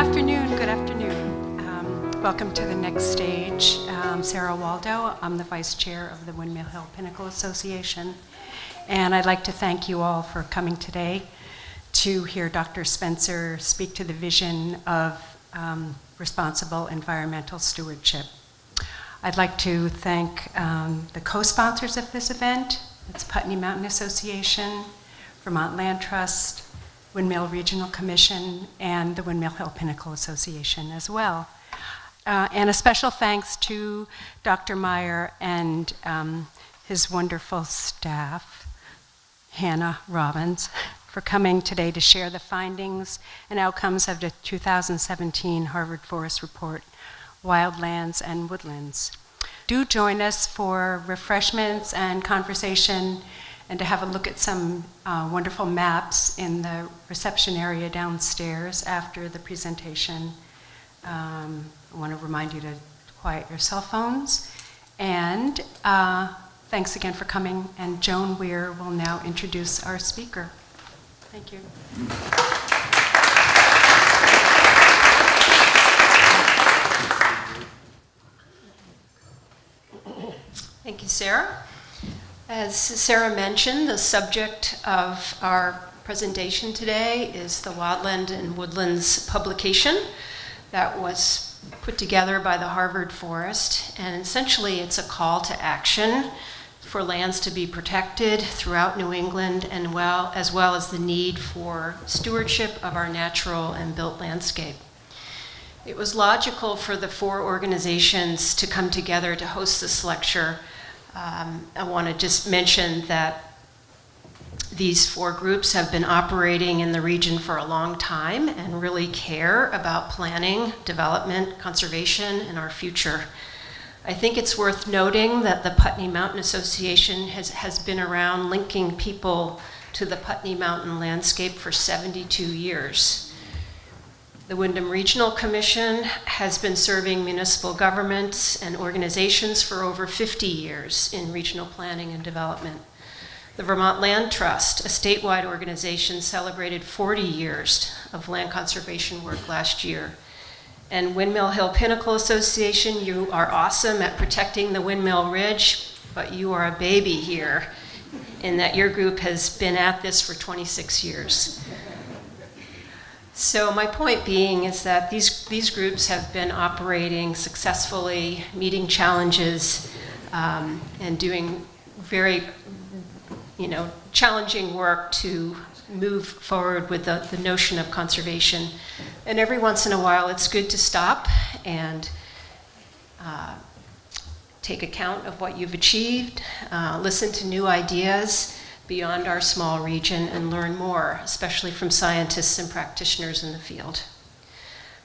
Good afternoon. Welcome to the next stage. Sarah Waldo. I'm the Vice Chair of the Windmill Hill Pinnacle Association. And I'd like to thank you all for coming today to hear Dr. Spencer speak to the vision of responsible environmental stewardship. I'd like to thank the co-sponsors of this event. It's Putney Mountain Association, Vermont Land Trust, Windmill Regional Commission, and the Windmill Hill Pinnacle Association as well. And a special thanks to Dr. Meyer and his wonderful staff, Hannah Robbins, for coming today to share the findings and outcomes of the 2017 Harvard Forest Report, Wildlands and Woodlands. Do join us for refreshments and conversation and to have a look at some wonderful maps in the reception area downstairs after the presentation. I want to remind you to quiet your cell phones. And thanks again for coming. And Joan Weir will now introduce our speaker. Thank you. Thank you, Sarah. As Sarah mentioned, the subject of our presentation today is the Wildland and Woodlands publication that was put together by the Harvard Forest. And essentially, it's a call to action for lands to be protected throughout New England, and as well as the need for stewardship of our natural and built landscape. It was logical for the four organizations to come together to host this lecture. I want to just mention that these four groups have been operating in the region for a long time and really care about planning, development, conservation, and our future. I think it's worth noting that the Putney Mountain Association has been around linking people to the Putney Mountain landscape for 72 years. The Wyndham Regional Commission has been serving municipal governments and organizations for over 50 years in regional planning and development. The Vermont Land Trust, a statewide organization, celebrated 40 years of land conservation work last year. And Windmill Hill Pinnacle Association, you are awesome at protecting the Windmill Ridge, but you are a baby here in that your group has been at this for 26 years. So my point being is that these groups have been operating successfully, meeting challenges, and doing very, challenging work to move forward with the notion of conservation. And every once in a while, it's good to stop and take account of what you've achieved, listen to new ideas beyond our small region, and learn more, especially from scientists and practitioners in the field.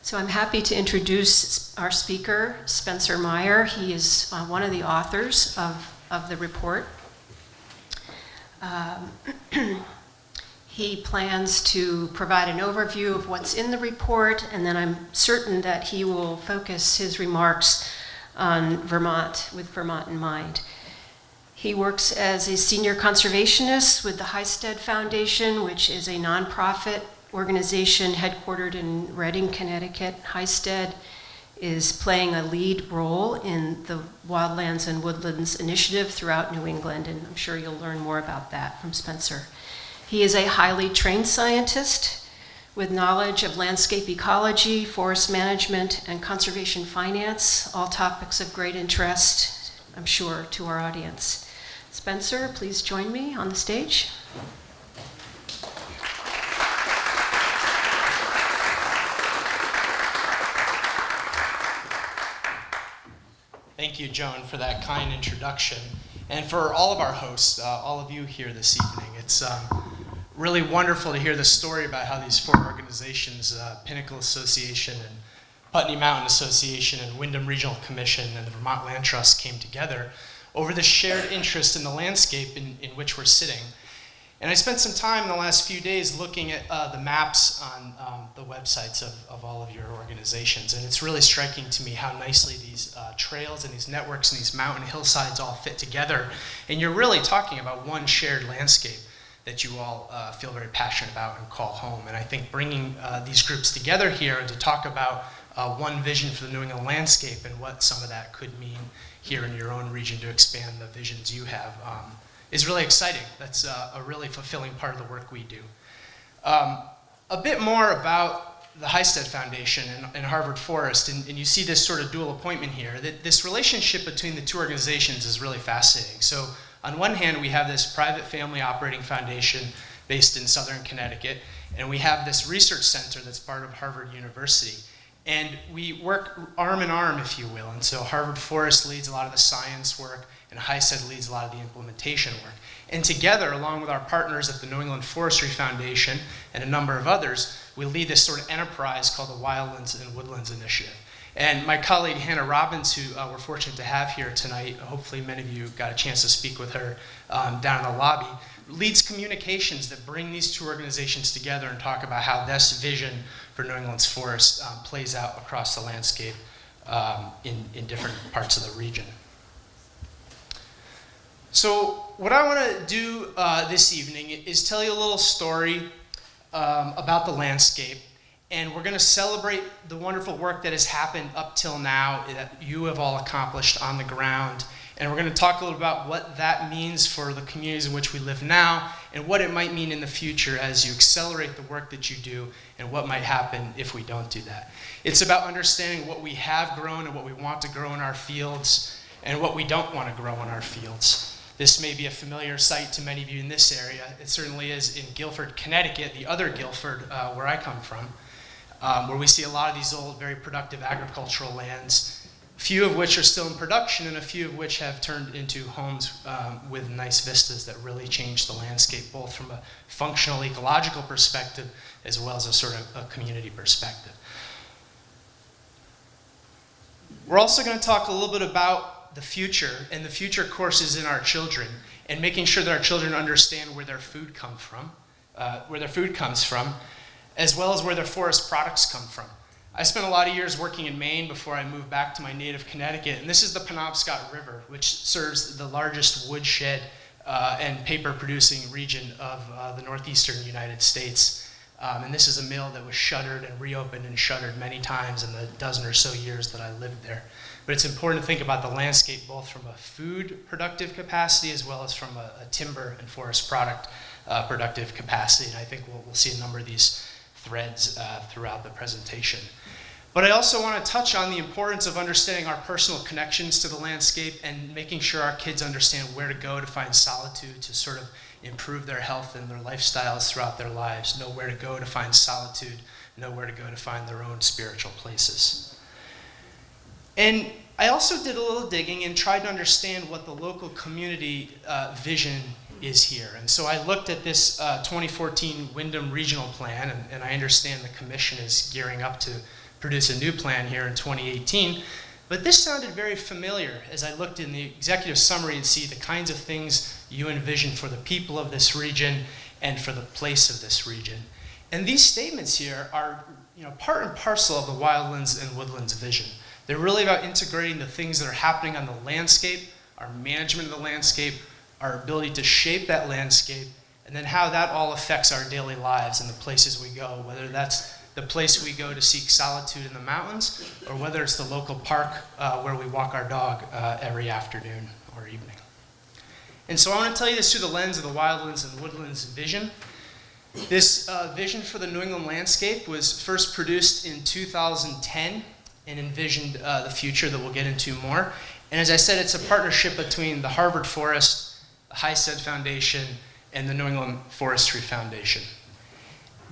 So I'm happy to introduce our speaker, Spencer Meyer. He is one of the authors of the report. He plans to provide an overview of what's in the report, and then I'm certain that he will focus his remarks on Vermont, with Vermont in mind. He works as a senior conservationist with the Highstead Foundation, which is a nonprofit organization headquartered in Reading, Connecticut. Highstead is playing a lead role in the Wildlands and Woodlands initiative throughout New England, and I'm sure you'll learn more about that from Spencer. He is a highly trained scientist with knowledge of landscape ecology, forest management, and conservation finance, all topics of great interest, I'm sure, to our audience. Spencer, please join me on the stage. Thank you, Joan, for that kind introduction. And for all of our hosts, all of you here this evening, it's really wonderful to hear the story about how these four organizations, Pinnacle Association and Putney Mountain Association and Wyndham Regional Commission and the Vermont Land Trust came together over the shared interest in the landscape in which we're sitting. And I spent some time in the last few days looking at the maps on the websites of all of your organizations. And it's really striking to me how nicely these trails and these networks and these mountain hillsides all fit together. And you're really talking about one shared landscape that you all feel very passionate about and call home. And I think bringing these groups together here to talk about one vision for the New England landscape and what some of that could mean here in your own region to expand the visions you have is really exciting. That's a really fulfilling part of the work we do. A bit more about the Highstead Foundation and Harvard Forest, and you see this sort of dual appointment here. That this relationship between the two organizations is really fascinating. So on one hand, we have this private family operating foundation based in southern Connecticut, and we have this research center that's part of Harvard University. And we work arm in arm, if you will. And so Harvard Forest leads a lot of the science work, and Highstead leads a lot of the implementation work. And together, along with our partners at the New England Forestry Foundation and a number of others, we lead this sort of enterprise called the Wildlands and Woodlands Initiative. And my colleague Hannah Robbins, who we're fortunate to have here tonight, hopefully many of you got a chance to speak with her down in the lobby, leads communications that bring these two organizations together and talk about how this vision for New England's forest plays out across the landscape in different parts of the region. So what I want to do this evening is tell you a little story about the landscape, and we're going to celebrate the wonderful work that has happened up till now that you have all accomplished on the ground. And we're going to talk a little about what that means for the communities in which we live now and what it might mean in the future as you accelerate the work that you do and what might happen if we don't do that. It's about understanding what we have grown and what we want to grow in our fields and what we don't want to grow in our fields. This may be a familiar sight to many of you in this area. It certainly is in Guilford, Connecticut, the other Guilford where I come from, where we see a lot of these old, very productive agricultural lands, few of which are still in production and a few of which have turned into homes with nice vistas that really change the landscape, both from a functional ecological perspective as well as a sort of a community perspective. We're also going to talk a little bit about the future, and the future, of course, is in our children, and making sure that our children understand where their food comes from, as well as where their forest products come from. I spent a lot of years working in Maine before I moved back to my native Connecticut, and this is the Penobscot River, which serves the largest woodshed and paper-producing region of the northeastern United States. And this is a mill that was shuttered and reopened and shuttered many times in the dozen or so years that I lived there. But it's important to think about the landscape both from a food productive capacity as well as from a timber and forest product productive capacity. And I think we'll see a number of these threads throughout the presentation. But I also want to touch on the importance of understanding our personal connections to the landscape and making sure our kids understand where to go to find solitude, to sort of improve their health and their lifestyles throughout their lives, know where to go to find solitude, know where to go to find their own spiritual places. And I also did a little digging and tried to understand what the local community vision is here. And so I looked at this 2014 Wyndham Regional Plan, and I understand the commission is gearing up to produce a new plan here in 2018. But this sounded very familiar as I looked in the executive summary and see the kinds of things you envision for the people of this region and for the place of this region. And these statements here are, part and parcel of the Wildlands and Woodlands vision. They're really about integrating the things that are happening on the landscape, our management of the landscape, our ability to shape that landscape, and then how that all affects our daily lives and the places we go, whether that's the place we go to seek solitude in the mountains, or whether it's the local park where we walk our dog every afternoon or evening. And so I want to tell you this through the lens of the Wildlands and Woodlands vision. This vision for the New England landscape was first produced in 2010 and envisioned the future that we'll get into more. And as I said, it's a partnership between the Harvard Forest, the Highstead Foundation, and the New England Forestry Foundation.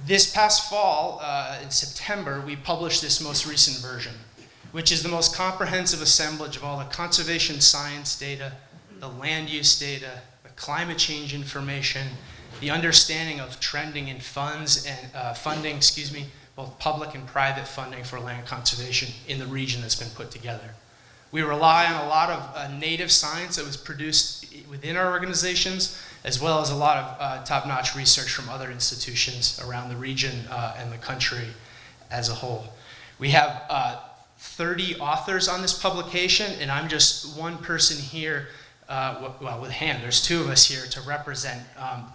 This past fall, in September, we published this most recent version, which is the most comprehensive assemblage of all the conservation science data, the land use data, the climate change information, the understanding of trending in funds and funding, both public and private funding for land conservation in the region that's been put together. We rely on a lot of native science that was produced within our organizations, as well as a lot of top-notch research from other institutions around the region and the country as a whole. We have 30 authors on this publication, and I'm just one person here with Hannah, there's two of us here to represent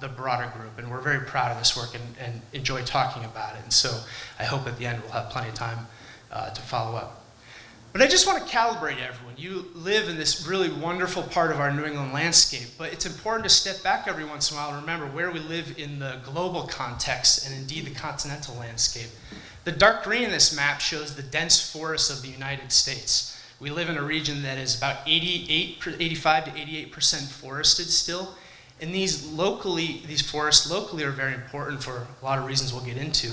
the broader group, and we're very proud of this work and enjoy talking about it. And so I hope at the end we'll have plenty of time to follow up. But I just want to calibrate everyone. You live in this really wonderful part of our New England landscape, but it's important to step back every once in a while and remember where we live in the global context and indeed the continental landscape. The dark green in this map shows the dense forests of the United States. We live in a region that is about 85 to 88% forested still. And these forests locally are very important for a lot of reasons we'll get into.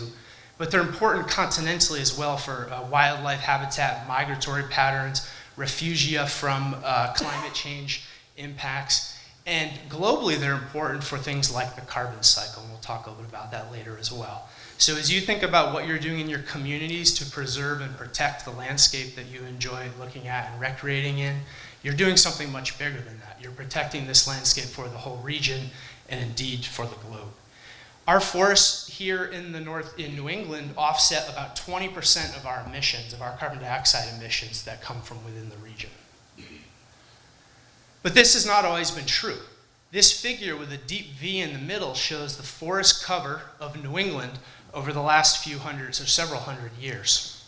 But they're important continentally as well for wildlife habitat, migratory patterns, refugia from climate change impacts. And globally, they're important for things like the carbon cycle. And we'll talk a little bit about that later as well. So as you think about what you're doing in your communities to preserve and protect the landscape that you enjoy looking at and recreating in, you're doing something much bigger than that. You're protecting this landscape for the whole region and indeed for the globe. Our forests here in the north, in New England, offset about 20% of our emissions, of our carbon dioxide emissions that come from within the region. But this has not always been true. This figure with a deep V in the middle shows the forest cover of New England over the last few hundreds or several hundred years.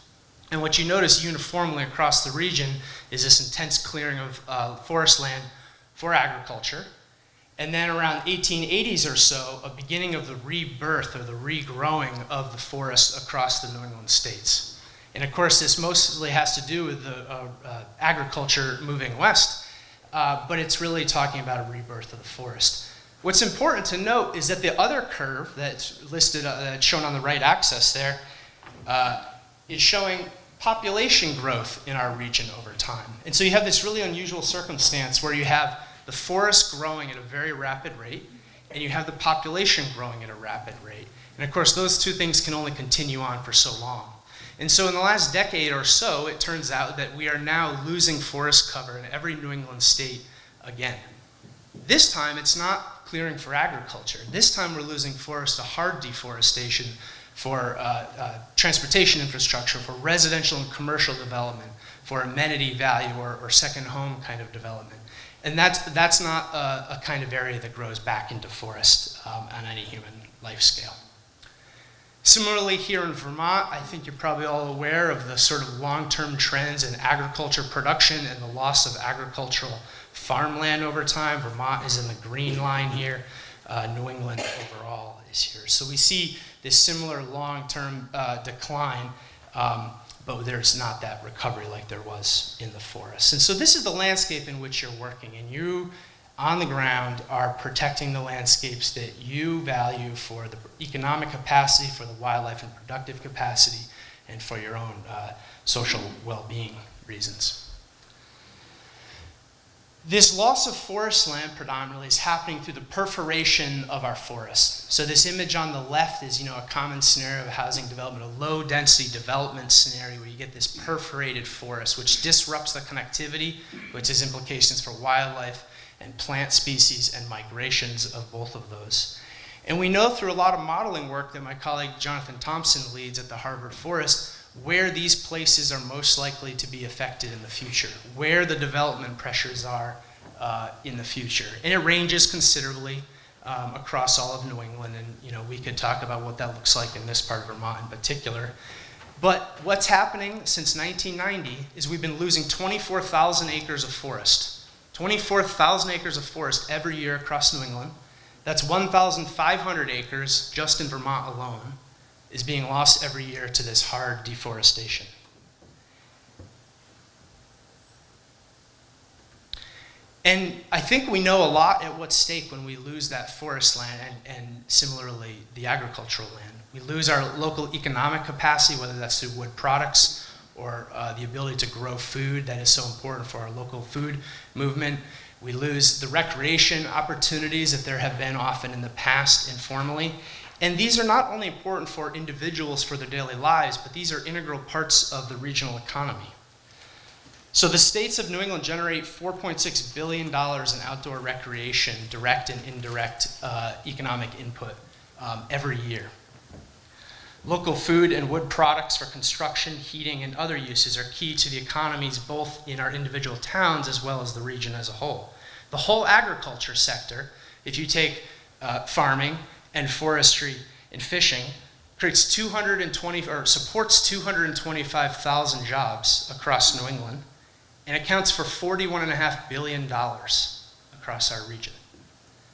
And what you notice uniformly across the region is this intense clearing of forest land for agriculture. And then around 1880s or so, a beginning of the rebirth or the regrowing of the forests across the New England states. And of course, this mostly has to do with the agriculture moving west, but it's really talking about a rebirth of the forest. What's important to note is that the other curve that's listed, that's shown on the right axis there, is showing population growth in our region over time. And so you have this really unusual circumstance where you have the forest growing at a very rapid rate, and you have the population growing at a rapid rate. And of course, those two things can only continue on for so long. And so in the last decade or so, it turns out that we are now losing forest cover in every New England state again. This time, it's not clearing for agriculture. This time, we're losing forest to hard deforestation for transportation infrastructure, for residential and commercial development, for amenity value or second home kind of development. And that's not a kind of area that grows back into forest on any human life scale. Similarly, here in Vermont, I think you're probably all aware of the sort of long-term trends in agriculture production and the loss of agricultural farmland over time. Vermont is in the green line here. New England overall is here. So we see this similar long-term decline, but there's not that recovery like there was in the forest. And so this is the landscape in which you're working, and you, on the ground, are protecting the landscapes that you value for the economic capacity, for the wildlife and productive capacity, and for your own social well-being reasons. This loss of forest land predominantly is happening through the perforation of our forests. So this image on the left is, a common scenario of housing development, a low density development scenario where you get this perforated forest, which disrupts the connectivity, which has implications for wildlife and plant species and migrations of both of those. And we know through a lot of modeling work that my colleague Jonathan Thompson leads at the Harvard Forest, where these places are most likely to be affected in the future, where the development pressures are in the future. And it ranges considerably across all of New England, and we could talk about what that looks like in this part of Vermont in particular. But what's happening since 1990 is we've been losing 24,000 acres of forest. 24,000 acres of forest every year across New England. That's 1,500 acres just in Vermont alone is being lost every year to this hard deforestation. And I think we know a lot at what's stake when we lose that forest land and similarly the agricultural land. We lose our local economic capacity, whether that's through wood products or the ability to grow food that is so important for our local food movement. We lose the recreation opportunities that there have been often in the past informally. And these are not only important for individuals for their daily lives, but these are integral parts of the regional economy. So the states of New England generate $4.6 billion in outdoor recreation, direct and indirect economic input every year. Local food and wood products for construction, heating, and other uses are key to the economies both in our individual towns as well as the region as a whole. The whole agriculture sector, if you take farming and forestry and fishing, creates supports 225,000 jobs across New England and accounts for $41.5 billion across our region.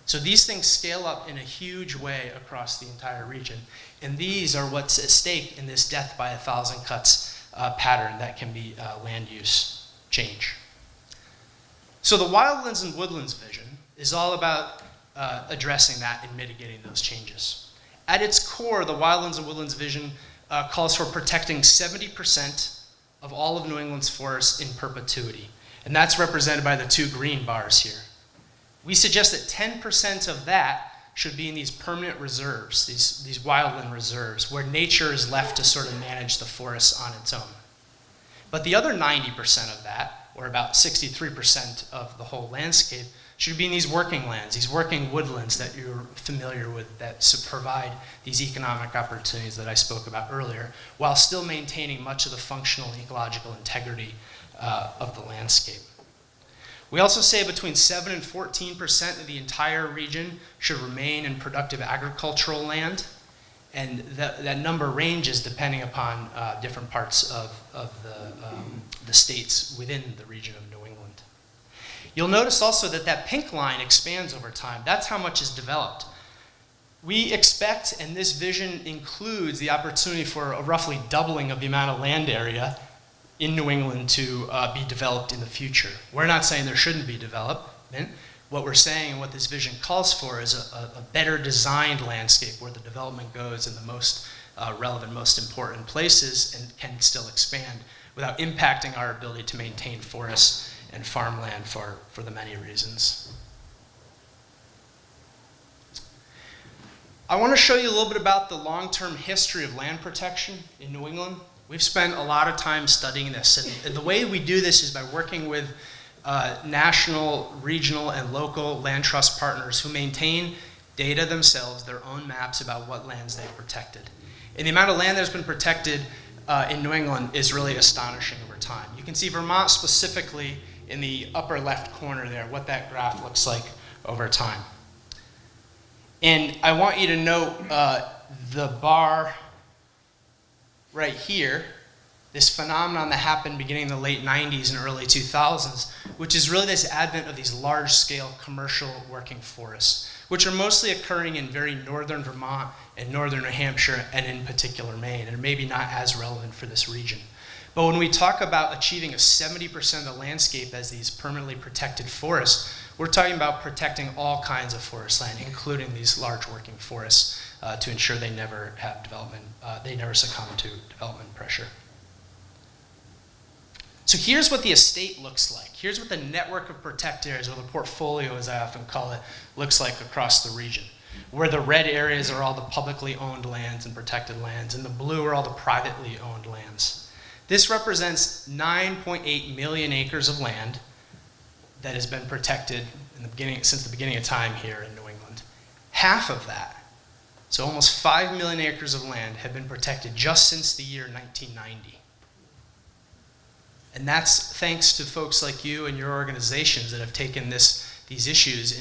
So these things scale up in a huge way across the entire region, and these are what's at stake in this death by 1,000 cuts pattern that can be land use change. So the Wildlands and Woodlands vision is all about addressing that and mitigating those changes. At its core, the Wildlands and Woodlands vision calls for protecting 70% of all of New England's forests in perpetuity, and that's represented by the 2 green bars here. We suggest that 10% of that should be in these permanent reserves, these wildland reserves, where nature is left to sort of manage the forest on its own. But the other 90% of that, or about 63% of the whole landscape, should be in these working lands, these working woodlands that you're familiar with, that provide these economic opportunities that I spoke about earlier, while still maintaining much of the functional ecological integrity of the landscape. We also say between 7 and 14% of the entire region should remain in productive agricultural land, and that number ranges depending upon different parts of the states within the region of New England. You'll notice also that pink line expands over time. That's how much is developed. We expect, and this vision includes the opportunity for a roughly doubling of the amount of land area in New England to be developed in the future. We're not saying there shouldn't be development. What we're saying and what this vision calls for is a better designed landscape where the development goes in the most relevant, most important places and can still expand without impacting our ability to maintain forests and farmland for the many reasons. I want to show you a little bit about the long-term history of land protection in New England. We've spent a lot of time studying this, and the way we do this is by working with national, regional, and local land trust partners who maintain data themselves, their own maps about what lands they've protected. And the amount of land that's been protected in New England is really astonishing over time. You can see Vermont specifically in the upper left corner there, what that graph looks like over time. And I want you to note the bar right here, this phenomenon that happened beginning in the late 90s and early 2000s, which is really this advent of these large-scale commercial working forests, which are mostly occurring in very northern Vermont and northern New Hampshire, and in particular Maine, and maybe not as relevant for this region. But when we talk about achieving a 70% of the landscape as these permanently protected forests, we're talking about protecting all kinds of forest land, including these large working forests, to ensure they never have development, they never succumb to development pressure. So here's what the estate looks like. Here's what the network of protected areas, or the portfolio as I often call it, looks like across the region. Where the red areas are all the publicly owned lands and protected lands, and the blue are all the privately owned lands. This represents 9.8 million acres of land that has been protected since the beginning of time here in New England. Half of that, so almost 5 million acres of land, have been protected just since the year 1990. And that's thanks to folks like you and your organizations that have taken these issues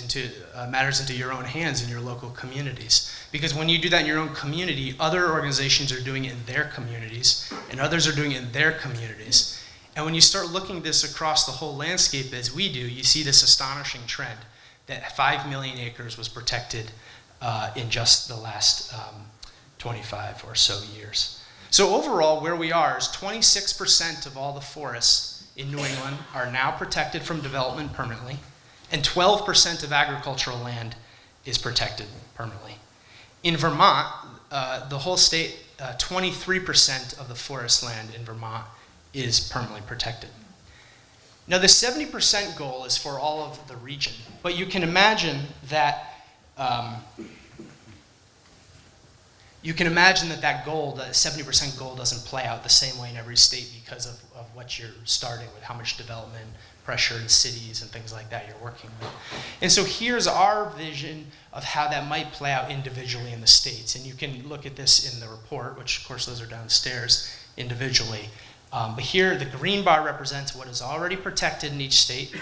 matters into your own hands in your local communities. Because when you do that in your own community, other organizations are doing it in their communities, and others are doing it in their communities. And when you start looking at this across the whole landscape as we do, you see this astonishing trend that 5 million acres was protected in just the last 25 or so years. So overall, where we are is 26% of all the forests in New England are now protected from development permanently, and 12% of agricultural land is protected permanently. In Vermont, the whole state, 23% of the forest land in Vermont is permanently protected. Now, the 70% goal is for all of the region, but you can imagine that that goal, the 70% goal, doesn't play out the same way in every state because of what you're starting with, how much development pressure in cities and things like that you're working with. And so here's our vision of how that might play out individually in the states. And you can look at this in the report, which of course those are downstairs individually. But here the green bar represents what is already protected in each state.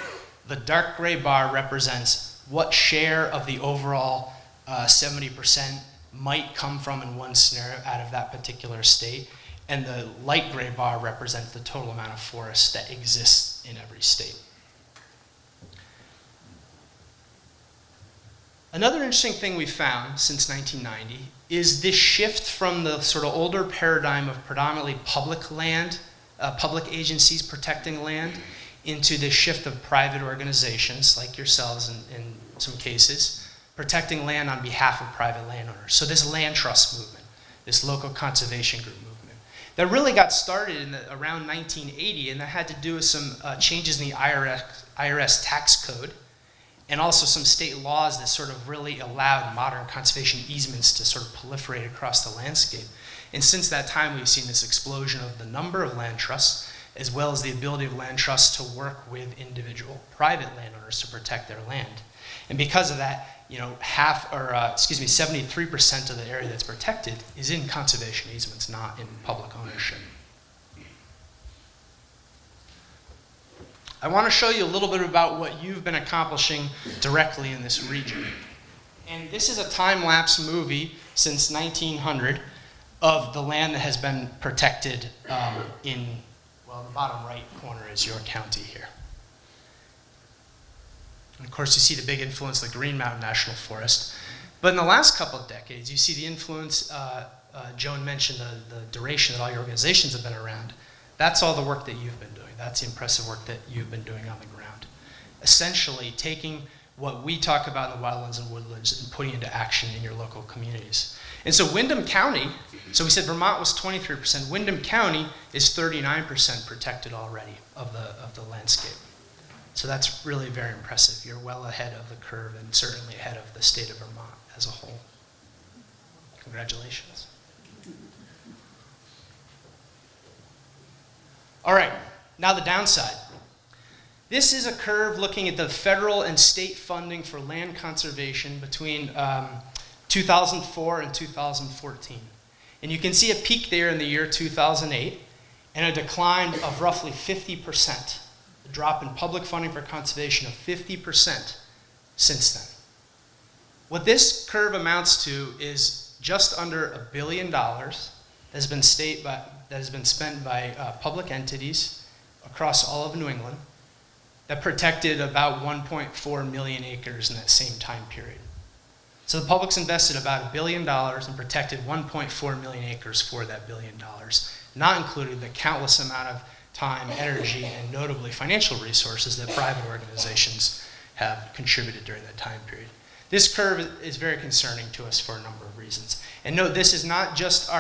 The dark gray bar represents what share of the overall 70% might come from in one scenario out of that particular state. And the light gray bar represents the total amount of forest that exists in every state. Another interesting thing we found since 1990 is this shift from the sort of older paradigm of predominantly public land, public agencies protecting land, into this shift of private organizations like yourselves in some cases, protecting land on behalf of private landowners. So this land trust movement, this local conservation group movement, that really got started in around 1980, and that had to do with some changes in the IRS tax code, and also some state laws that sort of really allowed modern conservation easements to sort of proliferate across the landscape. And since that time, we've seen this explosion of the number of land trusts, as well as the ability of land trusts to work with individual private landowners to protect their land. And because of that, 73% of the area that's protected is in conservation easements, not in public ownership. I want to show you a little bit about what you've been accomplishing directly in this region. And this is a time-lapse movie since 1900 of the land that has been protected in, well, the bottom right corner is your county here. And of course, you see the big influence of the Green Mountain National Forest. But in the last couple of decades, you see the influence, Joan mentioned the duration that all your organizations have been around. That's all the work that you've been doing. That's the impressive work that you've been doing on the ground. Essentially, taking what we talk about in the wildlands and woodlands and putting into action in your local communities. And so Windham County, so we said Vermont was 23%. Windham County is 39% protected already of the landscape. So that's really very impressive. You're well ahead of the curve and certainly ahead of the state of Vermont as a whole. Congratulations. All right, now the downside. This is a curve looking at the federal and state funding for land conservation between 2004 and 2014. And you can see a peak there in the year 2008 and a decline of roughly 50%. A drop in public funding for conservation of 50% since then. What this curve amounts to is just under $1 billion that has been spent by public entities across all of New England that protected about 1.4 million acres in that same time period. So the public's invested about $1 billion and protected 1.4 million acres for that $1 billion, not including the countless amount of time, energy, and notably financial resources that private organizations have contributed during that time period. This curve is very concerning to us for a number of reasons. And note, this is not just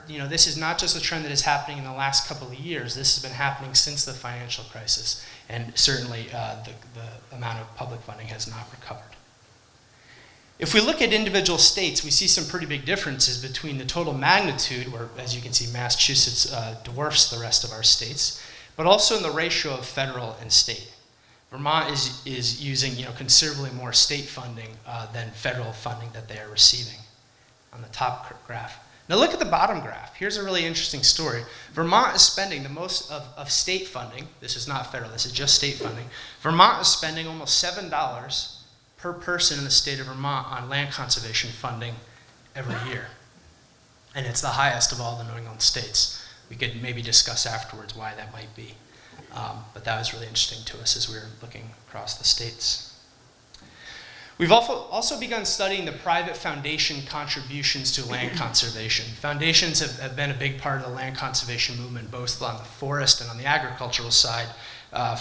this is not just a trend that is happening in the last couple of years. This has been happening since the financial crisis, and certainly the amount of public funding has not recovered. If we look at individual states, we see some pretty big differences between the total magnitude, where, as you can see, Massachusetts dwarfs the rest of our states, but also in the ratio of federal and state. Vermont is using considerably more state funding than federal funding that they are receiving on the top graph. Now look at the bottom graph. Here's a really interesting story. Vermont is spending the most of state funding. This is not federal, this is just state funding. Vermont is spending almost $7 per person in the state of Vermont on land conservation funding every year. And it's the highest of all the New England states. We could maybe discuss afterwards why that might be. But that was really interesting to us as we were looking across the states. We've also begun studying the private foundation contributions to land conservation. Foundations have been a big part of the land conservation movement, both on the forest and on the agricultural side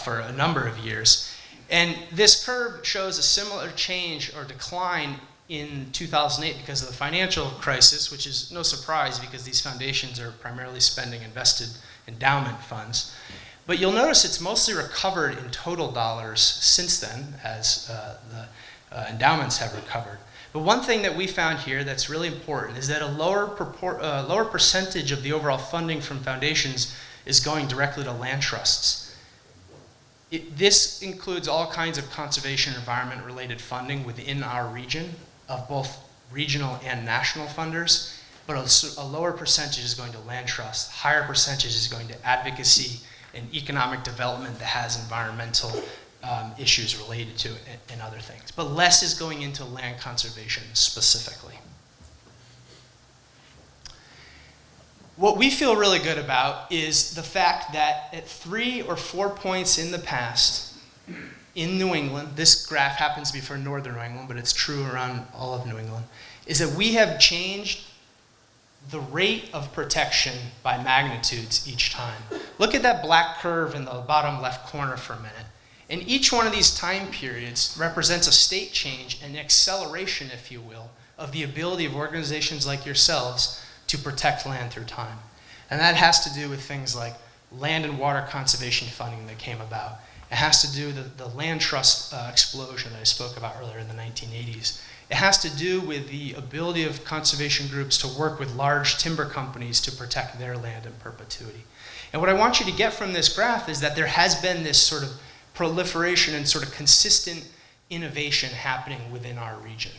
for a number of years. And this curve shows a similar change or decline in 2008 because of the financial crisis, which is no surprise because these foundations are primarily spending invested endowment funds. But you'll notice it's mostly recovered in total dollars since then as the endowments have recovered. But one thing that we found here that's really important is that a lower percentage of the overall funding from foundations is going directly to land trusts. This includes all kinds of conservation and environment related funding within our region of both regional and national funders, but a lower percentage is going to land trusts, higher percentage is going to advocacy and economic development that has environmental issues related to it and other things. But less is going into land conservation specifically. What we feel really good about is the fact that at 3 or 4 points in the past, in New England, this graph happens to be for northern New England, but it's true around all of New England, is that we have changed the rate of protection by magnitudes each time. Look at that black curve in the bottom left corner for a minute. And each one of these time periods represents a state change, an acceleration, if you will, of the ability of organizations like yourselves to protect land through time. And that has to do with things like land and water conservation funding that came about. It has to do with the land trust explosion that I spoke about earlier in the 1980s. It has to do with the ability of conservation groups to work with large timber companies to protect their land in perpetuity. And what I want you to get from this graph is that there has been this sort of proliferation and sort of consistent innovation happening within our region.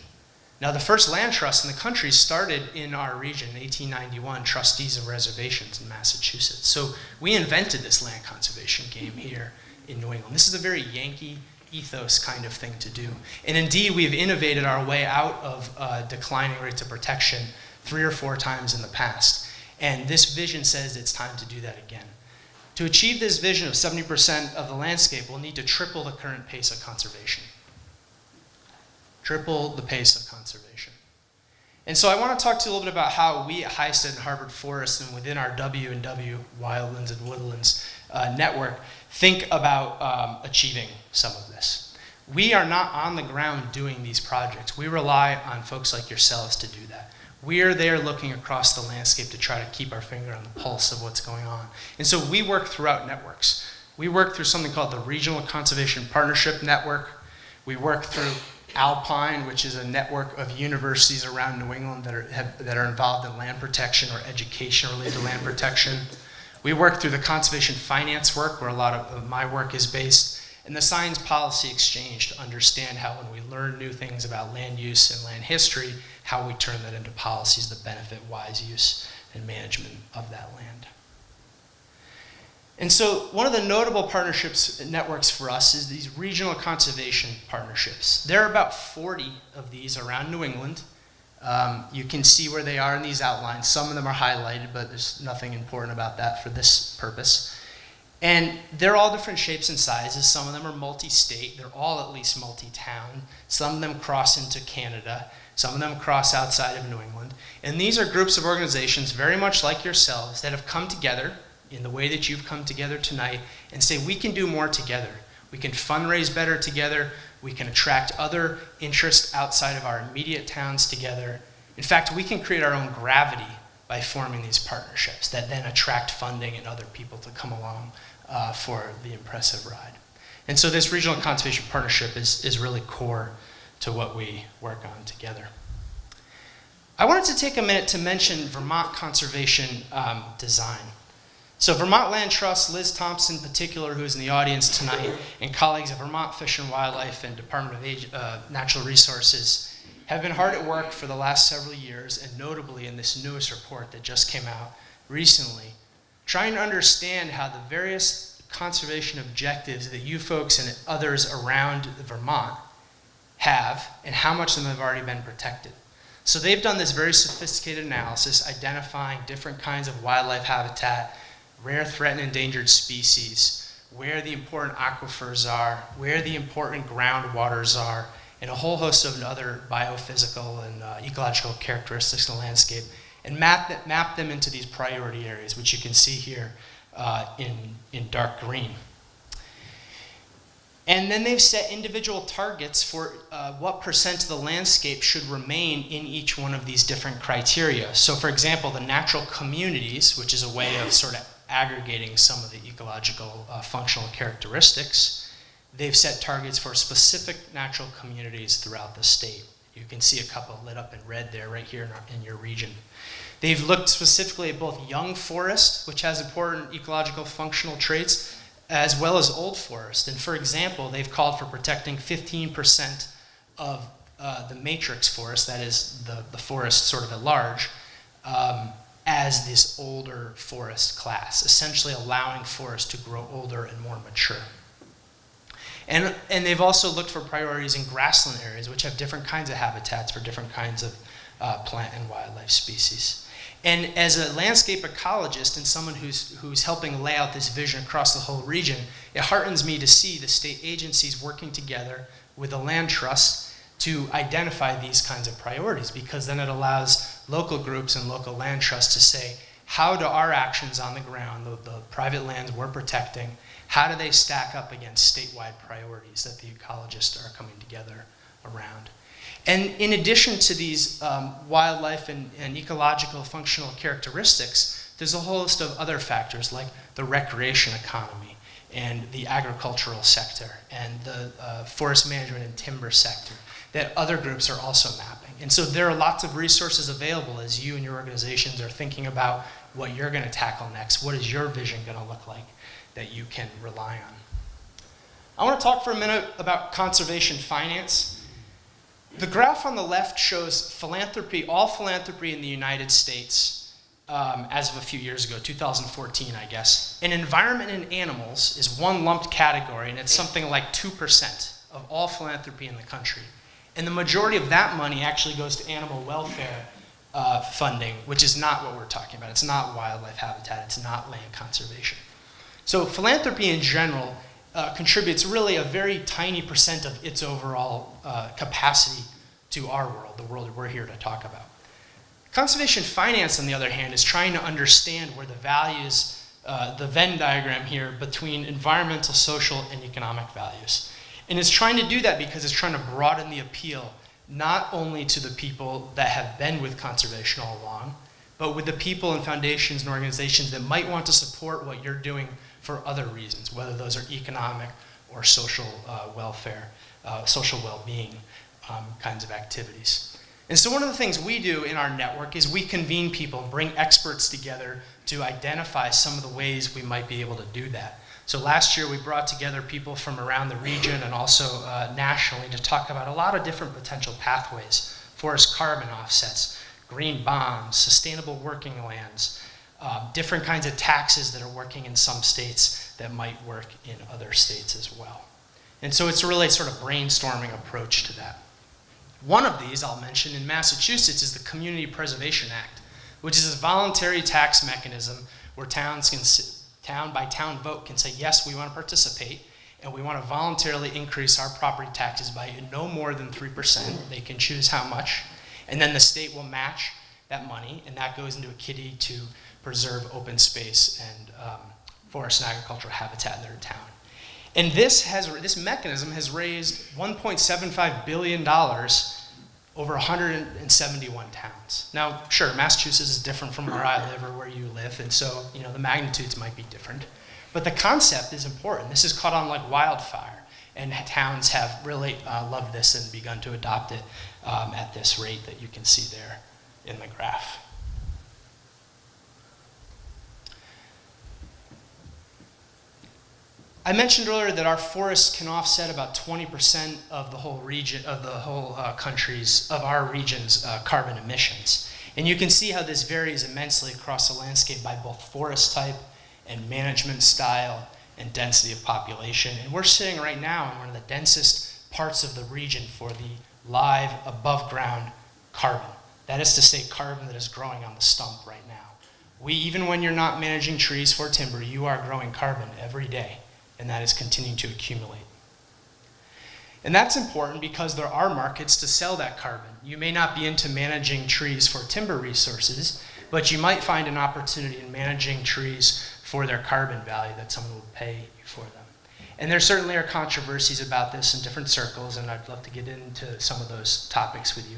Now, the first land trust in the country started in our region in 1891, trustees of reservations in Massachusetts. So we invented this land conservation game here in New England. This is a very Yankee ethos kind of thing to do. And indeed, we've innovated our way out of declining rates of protection 3 or 4 times in the past. And this vision says it's time to do that again. To achieve this vision of 70% of the landscape, we'll need to triple the current pace of conservation. Triple the pace of conservation. And so I want to talk to you a little bit about how we at Highstead and Harvard Forests and within our W&W Wildlands and Woodlands network think about achieving some of this. We are not on the ground doing these projects. We rely on folks like yourselves to do that. We are there looking across the landscape to try to keep our finger on the pulse of what's going on. And so we work throughout networks. We work through something called the Regional Conservation Partnership Network. We work through Alpine, which is a network of universities around New England that are involved in land protection or education related to land protection. We work through the conservation finance work, where a lot of my work is based, and the Science Policy Exchange to understand how when we learn new things about land use and land history, how we turn that into policies that benefit wise use and management of that land. And so one of the notable partnerships networks for us is these regional conservation partnerships. There are about 40 of these around New England. You can see where they are in these outlines. Some of them are highlighted, but there's nothing important about that for this purpose. And they're all different shapes and sizes. Some of them are multi-state. They're all at least multi-town. Some of them cross into Canada. Some of them cross outside of New England. And these are groups of organizations very much like yourselves that have come together in the way that you've come together tonight and say we can do more together. We can fundraise better together. We can attract other interests outside of our immediate towns together. In fact, we can create our own gravity by forming these partnerships that then attract funding and other people to come along for the impressive ride. And so this regional conservation partnership is really core to what we work on together. I wanted to take a minute to mention Vermont conservation design. So Vermont Land Trust, Liz Thompson in particular, who is in the audience tonight, and colleagues at Vermont Fish and Wildlife and Department of Natural Resources have been hard at work for the last several years, and notably in this newest report that just came out recently, trying to understand how the various conservation objectives that you folks and others around Vermont have and how much of them have already been protected. So they've done this very sophisticated analysis identifying different kinds of wildlife habitat, rare, threatened, endangered species, where the important aquifers are, where the important groundwaters are, and a whole host of other biophysical and ecological characteristics of the landscape, and map them into these priority areas, which you can see here in dark green. And then they've set individual targets for what percent of the landscape should remain in each one of these different criteria. So for example, the natural communities, which is a way of sort of aggregating some of the ecological functional characteristics, they've set targets for specific natural communities throughout the state. You can see a couple lit up in red there, right here in your region. They've looked specifically at both young forest, which has important ecological functional traits, as well as old forest. And for example, they've called for protecting 15% of the matrix forest, that is the forest sort of at large, as this older forest class, essentially allowing forests to grow older and more mature. And they've also looked for priorities in grassland areas, which have different kinds of habitats for different kinds of plant and wildlife species. And as a landscape ecologist and someone who's helping lay out this vision across the whole region, it heartens me to see the state agencies working together with the land trust to identify these kinds of priorities, because then it allows local groups and local land trusts to say, how do our actions on the ground, the private lands we're protecting, how do they stack up against statewide priorities that the ecologists are coming together around? And in addition to these wildlife and ecological functional characteristics, there's a whole host of other factors like the recreation economy and the agricultural sector and the forest management and timber sector that other groups are also mapping. And so there are lots of resources available as you and your organizations are thinking about what you're going to tackle next. What is your vision going to look like that you can rely on? I want to talk for a minute about conservation finance. The graph on the left shows philanthropy, all philanthropy in the United States as of a few years ago, 2014, I guess. And environment and animals is one lumped category, and it's something like 2% of all philanthropy in the country. And the majority of that money actually goes to animal welfare funding, which is not what we're talking about. It's not wildlife habitat, it's not land conservation. So philanthropy in general contributes really a very tiny percent of its overall capacity to our world, the world that we're here to talk about. Conservation finance, on the other hand, is trying to understand where the values, the Venn diagram here between environmental, social, and economic values. And it's trying to do that because it's trying to broaden the appeal not only to the people that have been with conservation all along, but with the people and foundations and organizations that might want to support what you're doing for other reasons, whether those are economic or social welfare, social well-being kinds of activities. And so one of the things we do in our network is we convene people, bring experts together to identify some of the ways we might be able to do that. So last year we brought together people from around the region and also nationally to talk about a lot of different potential pathways: forest carbon offsets, green bonds, sustainable working lands, different kinds of taxes that are working in some states that might work in other states as well. And so it's a really sort of brainstorming approach to that. One of these I'll mention in Massachusetts is the Community Preservation Act, which is a voluntary tax mechanism where towns can, town by town vote can say, yes, we want to participate, and we want to voluntarily increase our property taxes by no more than 3%. They can choose how much, and then the state will match that money, and that goes into a kitty to preserve open space and forest and agricultural habitat in their town. And this mechanism has raised $1.75 billion over 171 towns. Now, sure, Massachusetts is different from where I live or where you live, and so the magnitudes might be different. But the concept is important. This has caught on like wildfire, and towns have really loved this and begun to adopt it at this rate that you can see there in the graph. I mentioned earlier that our forests can offset about 20% of the whole region, of the whole our region's carbon emissions. And you can see how this varies immensely across the landscape by both forest type and management style and density of population. And we're sitting right now in one of the densest parts of the region for the live above ground carbon. That is to say, carbon that is growing on the stump right now. Even when you're not managing trees for timber, you are growing carbon every day, and that is continuing to accumulate. And that's important because there are markets to sell that carbon. You may not be into managing trees for timber resources, but you might find an opportunity in managing trees for their carbon value that someone will pay you for them. And there certainly are controversies about this in different circles, and I'd love to get into some of those topics with you.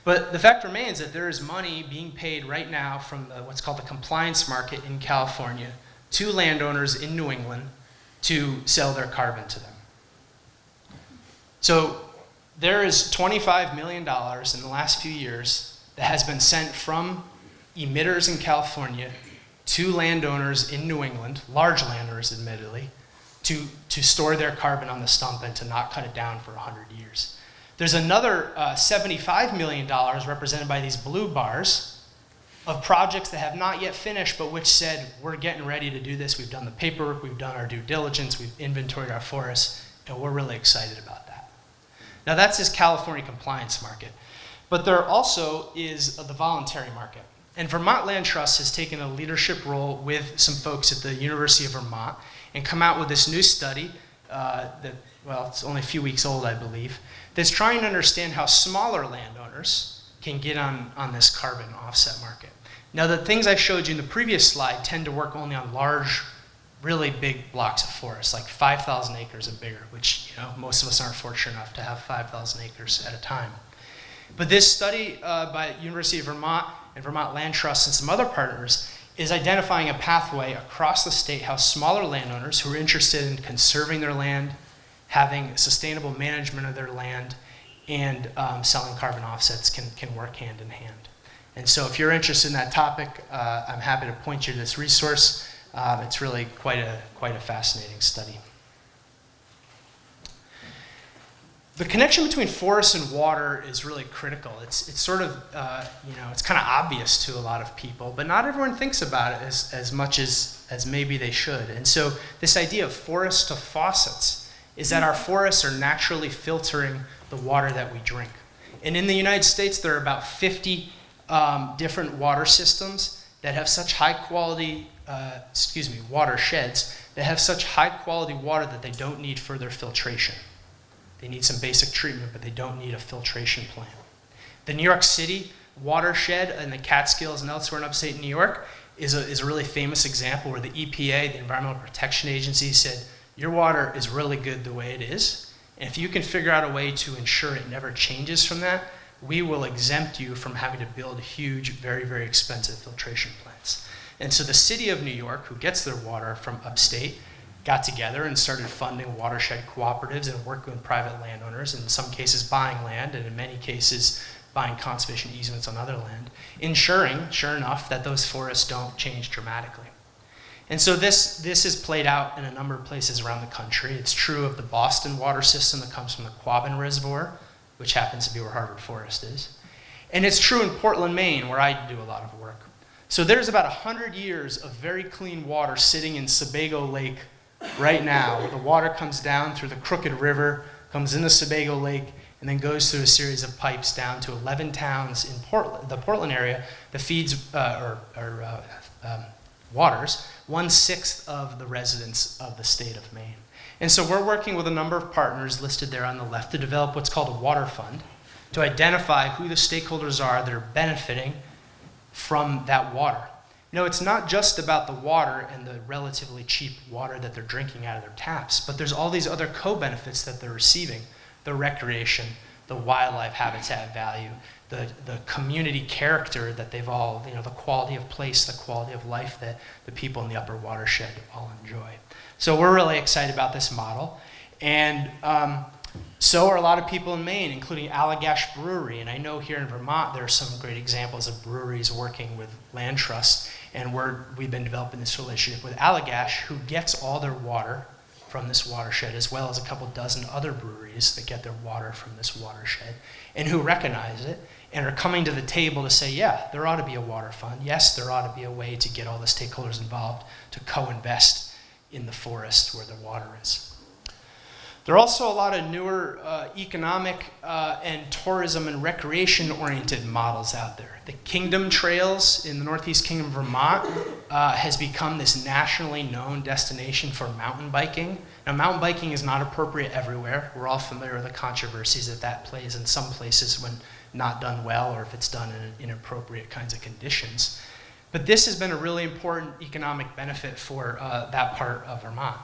But the fact remains that there is money being paid right now from what's called the compliance market in California to landowners in New England to sell their carbon to them. So there is $25 million in the last few years that has been sent from emitters in California to landowners in New England, large landowners admittedly, to store their carbon on the stump and to not cut it down for 100 years. There's another $75 million represented by these blue bars of projects that have not yet finished, but which said, we're getting ready to do this. We've done the paperwork, we've done our due diligence, we've inventoried our forests, And we're really excited about that. Now that's this California compliance market. But there also is the voluntary market. And Vermont Land Trust has taken a leadership role with some folks at the University of Vermont and come out with this new study it's only a few weeks old, I believe, that's trying to understand how smaller landowners can get on this carbon offset market. Now, the things I showed you in the previous slide tend to work only on large, really big blocks of forest, like 5,000 acres and bigger, which most of us aren't fortunate enough to have 5,000 acres at a time. But this study by University of Vermont and Vermont Land Trust and some other partners is identifying a pathway across the state how smaller landowners who are interested in conserving their land, having sustainable management of their land, and selling carbon offsets can work hand in hand. And so if you're interested in that topic, I'm happy to point you to this resource. It's really quite a fascinating study. The connection between forest and water is really critical. It's sort of, it's kind of obvious to a lot of people, but not everyone thinks about it as much as maybe they should. And so this idea of forest to faucets is that our forests are naturally filtering the water that we drink. And in the United States, there are about 50 different water systems that have such high quality, watersheds that have such high quality water that they don't need further filtration. They need some basic treatment, but they don't need a filtration plant. The New York City watershed and the Catskills and elsewhere in upstate New York is a really famous example where the EPA, the Environmental Protection Agency, said, your water is really good the way it is, and if you can figure out a way to ensure it never changes from that, we will exempt you from having to build huge, very, very expensive filtration plants. And so the city of New York, who gets their water from upstate, got together and started funding watershed cooperatives and working with private landowners, in some cases buying land, and in many cases buying conservation easements on other land, ensuring, sure enough, that those forests don't change dramatically. And so this is played out in a number of places around the country. It's true of the Boston water system that comes from the Quabbin Reservoir, which happens to be where Harvard Forest is. And it's true in Portland, Maine, where I do a lot of work. So there's about 100 years of very clean water sitting in Sebago Lake right now, where the water comes down through the Crooked River, comes into Sebago Lake, and then goes through a series of pipes down to 11 towns in the Portland area that feeds waters 1/6 of the residents of the state of Maine. And so we're working with a number of partners listed there on the left to develop what's called a water fund, to identify who the stakeholders are that are benefiting from that water. It's not just about the water and the relatively cheap water that they're drinking out of their taps, but there's all these other co-benefits that they're receiving: the recreation, the wildlife habitat value, the community character that they've all, the quality of place, the quality of life that the people in the upper watershed all enjoy. So we're really excited about this model. And so are a lot of people in Maine, including Allagash Brewery. And I know here in Vermont, there are some great examples of breweries working with land trusts. And we've been developing this relationship with Allagash, who gets all their water from this watershed, as well as a couple dozen other breweries that get their water from this watershed, and who recognize it and are coming to the table to say, yeah, there ought to be a water fund. Yes, there ought to be a way to get all the stakeholders involved to co-invest in the forest where the water is. There are also a lot of newer economic and tourism and recreation-oriented models out there. The Kingdom Trails in the Northeast Kingdom of Vermont has become this nationally known destination for mountain biking. Now, mountain biking is not appropriate everywhere. We're all familiar with the controversies that plays in some places when not done well, or if it's done in inappropriate kinds of conditions. But this has been a really important economic benefit for that part of Vermont.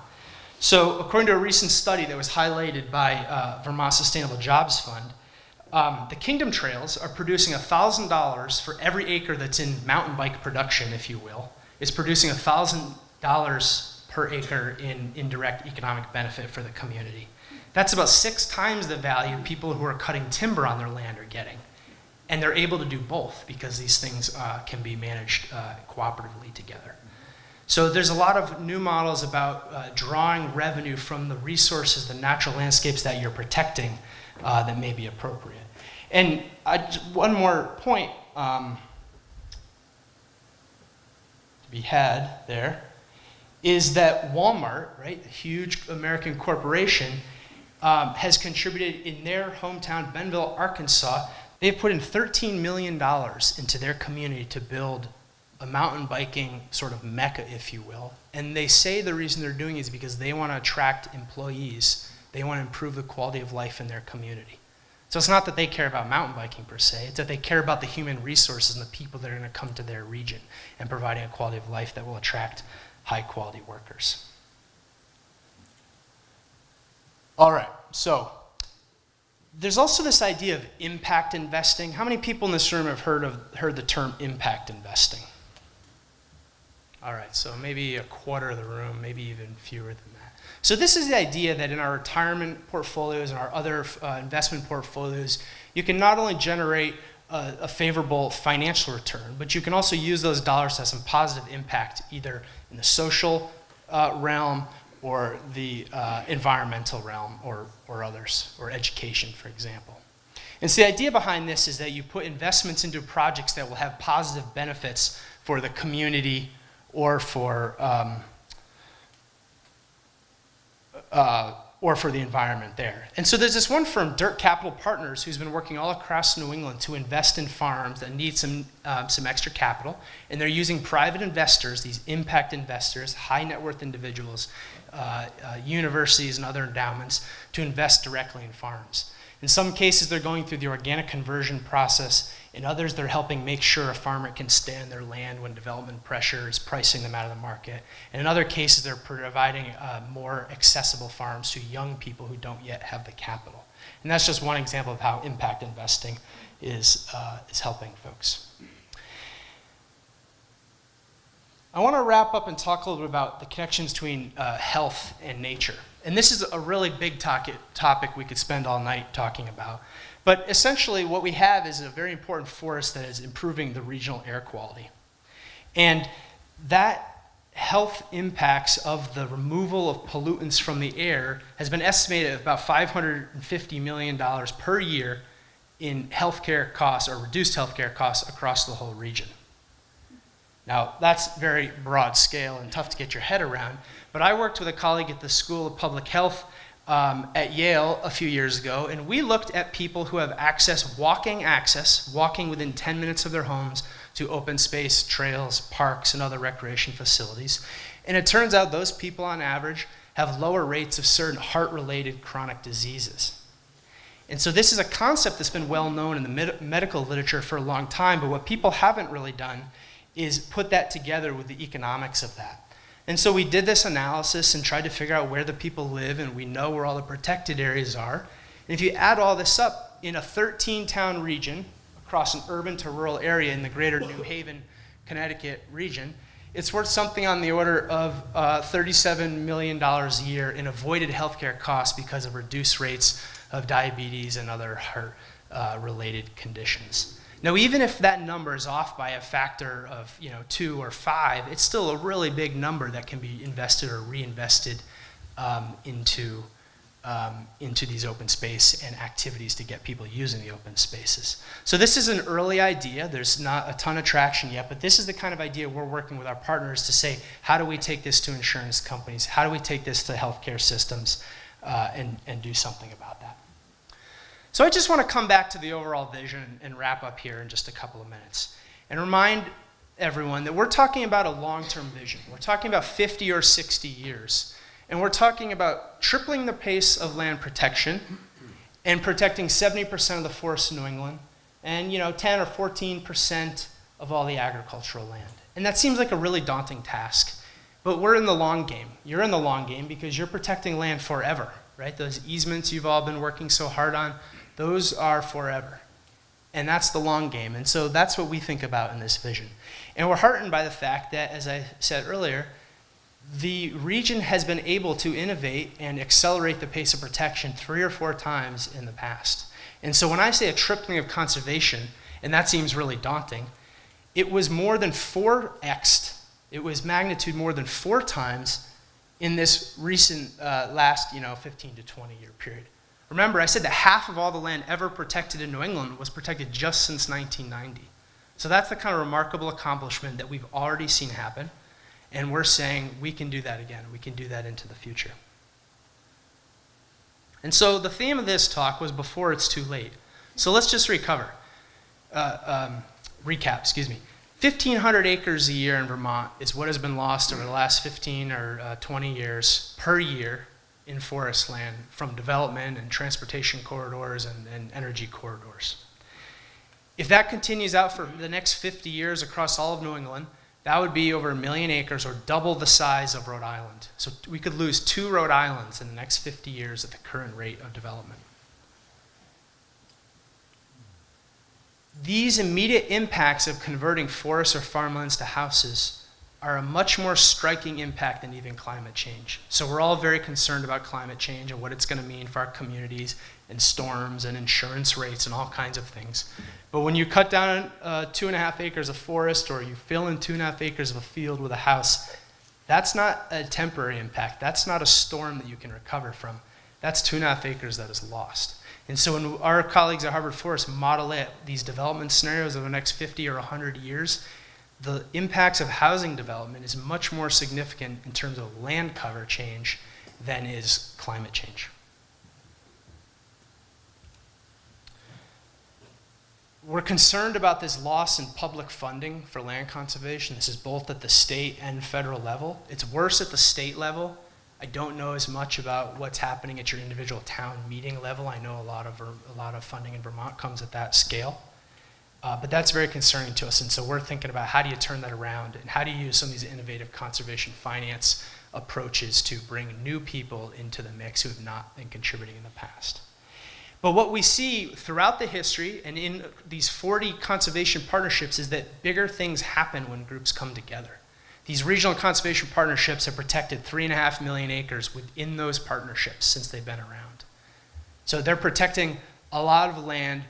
So according to a recent study that was highlighted by Vermont Sustainable Jobs Fund, the Kingdom Trails are producing $1,000 for every acre that's in mountain bike production, if you will. It's producing $1,000 per acre in indirect economic benefit for the community. That's about 6 times the value people who are cutting timber on their land are getting. And they're able to do both because these things can be managed cooperatively together. So there's a lot of new models about drawing revenue from the resources, the natural landscapes that you're protecting that may be appropriate. And one more point to be had there is that Walmart, right, a huge American corporation, has contributed in their hometown, Benville, Arkansas. They've put in $13 million into their community to build a mountain biking sort of mecca, if you will. And they say the reason they're doing it is because they want to attract employees. They want to improve the quality of life in their community. So it's not that they care about mountain biking per se, it's that they care about the human resources and the people that are going to come to their region and providing a quality of life that will attract high quality workers. All right, so there's also this idea of impact investing. How many people in this room have heard the term impact investing? All right, so maybe a quarter of the room, maybe even fewer than that. So this is the idea that in our retirement portfolios and our other investment portfolios, you can not only generate a favorable financial return, but you can also use those dollars to have some positive impact, either in the social realm or the environmental realm or others, or education, for example. And so the idea behind this is that you put investments into projects that will have positive benefits for the community or for the environment there. And so there's this one firm, Dirt Capital Partners, who's been working all across New England to invest in farms that need some extra capital. And they're using private investors, these impact investors, high net worth individuals, universities and other endowments to invest directly in farms. In some cases, they're going through the organic conversion process. In others, they're helping make sure a farmer can stay on their land when development pressure is pricing them out of the market. And in other cases, they're providing more accessible farms to young people who don't yet have the capital. And that's just one example of how impact investing is helping folks. I want to wrap up and talk a little bit about the connections between health and nature. And this is a really big topic we could spend all night talking about. But essentially what we have is a very important forest that is improving the regional air quality. And that health impacts of the removal of pollutants from the air has been estimated at about $550 million per year in healthcare costs or reduced healthcare costs across the whole region. Now, that's very broad scale and tough to get your head around, but I worked with a colleague at the School of Public Health at Yale a few years ago, and we looked at people who have walking within 10 minutes of their homes to open space, trails, parks, and other recreation facilities. And it turns out those people on average have lower rates of certain heart-related chronic diseases. And so this is a concept that's been well known in the medical literature for a long time, but what people haven't really done is put that together with the economics of that. And so we did this analysis and tried to figure out where the people live, and we know where all the protected areas are. And if you add all this up, in a 13-town region, across an urban to rural area in the greater New Haven, Connecticut region, it's worth something on the order of $37 million a year in avoided healthcare costs because of reduced rates of diabetes and other heart-related conditions. Now, even if that number is off by a factor of 2 or 5, it's still a really big number that can be invested or reinvested into these open space and activities to get people using the open spaces. So this is an early idea. There's not a ton of traction yet, but this is the kind of idea we're working with our partners to say, how do we take this to insurance companies? How do we take this to healthcare systems and do something about that? So I just want to come back to the overall vision and wrap up here in just a couple of minutes and remind everyone that we're talking about a long-term vision. We're talking about 50 or 60 years. And we're talking about tripling the pace of land protection and protecting 70% of the forests in New England and 10 or 14% of all the agricultural land. And that seems like a really daunting task. But we're in the long game. You're in the long game because you're protecting land forever, right? Those easements you've all been working so hard on, those are forever. And that's the long game. And so that's what we think about in this vision. And we're heartened by the fact that, as I said earlier, the region has been able to innovate and accelerate the pace of protection 3 or 4 times in the past. And so when I say a tripling of conservation, and that seems really daunting, it was more than 4x'd. It was magnitude more than 4 times in this recent last 15 to 20 year period. Remember, I said that half of all the land ever protected in New England was protected just since 1990. So that's the kind of remarkable accomplishment that we've already seen happen. And we're saying we can do that again. We can do that into the future. And so the theme of this talk was before it's too late. So let's just recap, 1,500 acres a year in Vermont is what has been lost over the last 15 or 20 years per year in forest land from development and transportation corridors and energy corridors. If that continues out for the next 50 years across all of New England, that would be over 1 million acres, or double the size of Rhode Island. So we could lose 2 Rhode Islands in the next 50 years at the current rate of development. These immediate impacts of converting forests or farmlands to houses are a much more striking impact than even climate change. So we're all very concerned about climate change and what it's going to mean for our communities and storms and insurance rates and all kinds of things. But when you cut down 2.5 acres of forest, or you fill in 2.5 acres of a field with a house, that's not a temporary impact. That's not a storm that you can recover from. That's 2.5 acres that is lost. And so when our colleagues at Harvard Forest model these development scenarios over the next 50 or 100 years, the impacts of housing development is much more significant in terms of land cover change than is climate change. We're concerned about this loss in public funding for land conservation. This is both at the state and federal level. It's worse at the state level. I don't know as much about what's happening at your individual town meeting level. I know a lot of funding in Vermont comes at that scale. But that's very concerning to us, and so we're thinking about how do you turn that around, and how do you use some of these innovative conservation finance approaches to bring new people into the mix who have not been contributing in the past. But what we see throughout the history and in these 40 conservation partnerships is that bigger things happen when groups come together. These regional conservation partnerships have protected 3.5 million acres within those partnerships since they've been around. So they're protecting a lot of land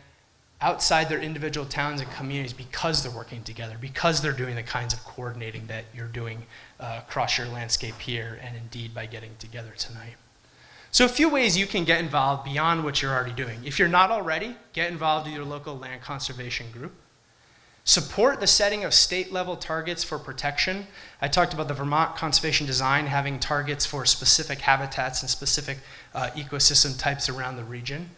outside their individual towns and communities because they're working together, because they're doing the kinds of coordinating that you're doing across your landscape here, and indeed by getting together tonight. So a few ways you can get involved beyond what you're already doing. If you're not already, get involved with your local land conservation group. Support the setting of state-level targets for protection. I talked about the Vermont Conservation Design having targets for specific habitats and specific ecosystem types around the region.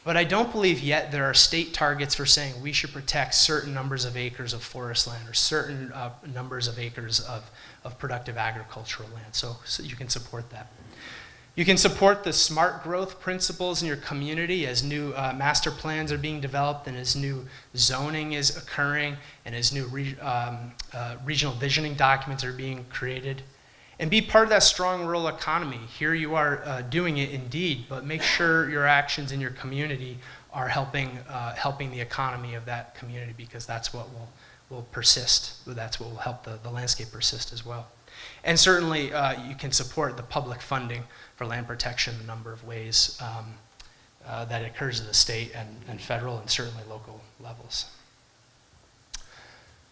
But I don't believe yet there are state targets for saying we should protect certain numbers of acres of forest land or certain numbers of acres of productive agricultural land. So you can support that. You can support the smart growth principles in your community as new master plans are being developed, and as new zoning is occurring, and as new regional visioning documents are being created. And be part of that strong rural economy. Here you are doing it indeed, but make sure your actions in your community are helping the economy of that community, because that's what will persist. That's what will help the landscape persist as well. And certainly you can support the public funding for land protection in a number of ways that occurs at the state and federal and certainly local levels.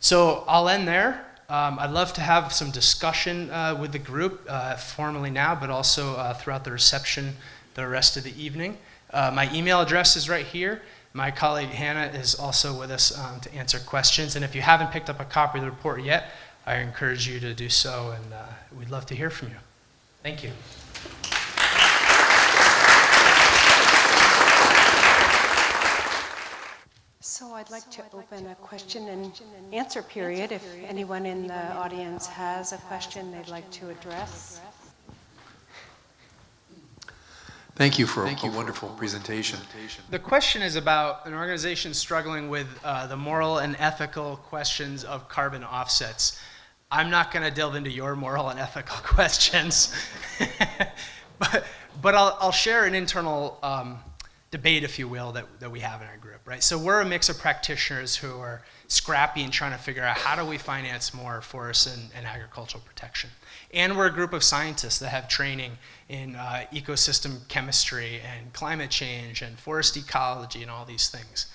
So I'll end there. I'd love to have some discussion with the group formally now, but also throughout the reception the rest of the evening. My email address is right here. My colleague Hannah is also with us to answer questions. And if you haven't picked up a copy of the report yet, I encourage you to do so, and we'd love to hear from you. Thank you. So I'd like to open a question and answer period if anyone in the audience has a question they'd like to address. Thank you for a wonderful presentation. The question is about an organization struggling with the moral and ethical questions of carbon offsets. I'm not going to delve into your moral and ethical questions, but I'll share an internal debate, if you will, that we have in our group, right? So we're a mix of practitioners who are scrappy and trying to figure out how do we finance more forests and agricultural protection. And we're a group of scientists that have training in ecosystem chemistry and climate change and forest ecology and all these things.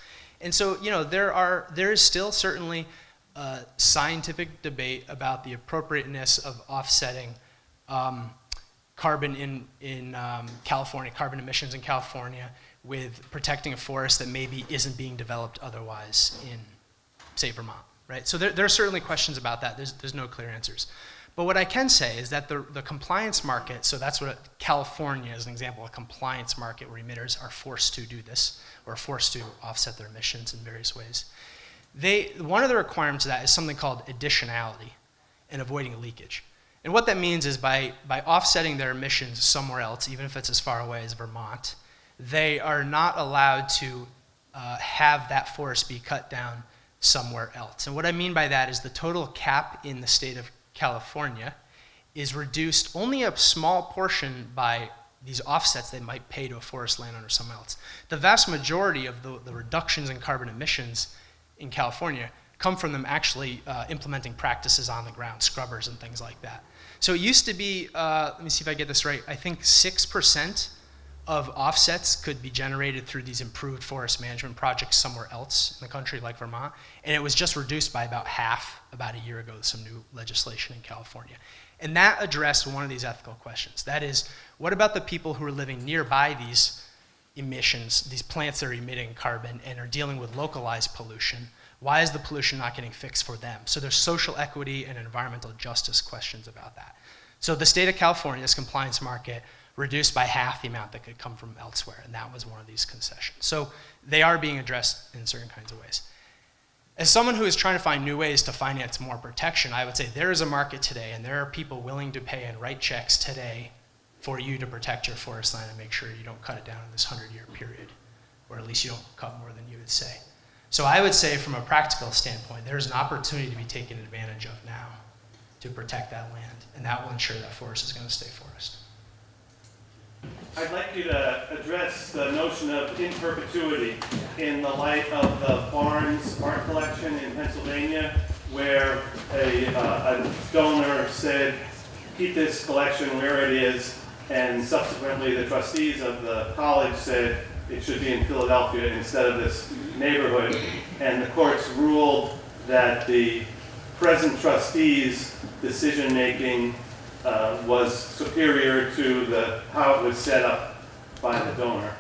And so, you know, there is still certainly a scientific debate about the appropriateness of offsetting carbon in California, carbon emissions in California, with protecting a forest that maybe isn't being developed otherwise in, say, Vermont, right? So there are certainly questions about that. There's no clear answers. But what I can say is that the compliance market, so that's what California is an example, a compliance market where emitters are forced to do this, or forced to offset their emissions in various ways. One of the requirements of that is something called additionality and avoiding leakage. And what that means is by offsetting their emissions somewhere else, even if it's as far away as Vermont, they are not allowed to have that forest be cut down somewhere else. And what I mean by that is the total cap in the state of California is reduced only a small portion by these offsets they might pay to a forest landowner or someone else. The vast majority of the reductions in carbon emissions in California come from them actually implementing practices on the ground, scrubbers and things like that. So it used to be, let me see if I get this right, I think 6% of offsets could be generated through these improved forest management projects somewhere else in the country, like Vermont, and it was just reduced by about half about a year ago with some new legislation in California. And that addressed one of these ethical questions. That is, what about the people who are living nearby these emissions, these plants that are emitting carbon and are dealing with localized pollution? Why is the pollution not getting fixed for them? So there's social equity and environmental justice questions about that. So the state of California's compliance market reduced by half the amount that could come from elsewhere, and that was one of these concessions. So they are being addressed in certain kinds of ways. As someone who is trying to find new ways to finance more protection, I would say there is a market today, and there are people willing to pay and write checks today for you to protect your forest land and make sure you don't cut it down in this 100-year period, or at least you don't cut more than you would say. So I would say from a practical standpoint, there's an opportunity to be taken advantage of now to protect that land, and that will ensure that forest is going to stay forest. I'd like you to address the notion of in perpetuity in the light of the Barnes art collection in Pennsylvania, where a donor said, keep this collection where it is, and subsequently the trustees of the college said it should be in Philadelphia instead of this neighborhood, and the courts ruled that the present trustees' decision-making was superior to how it was set up by the donor.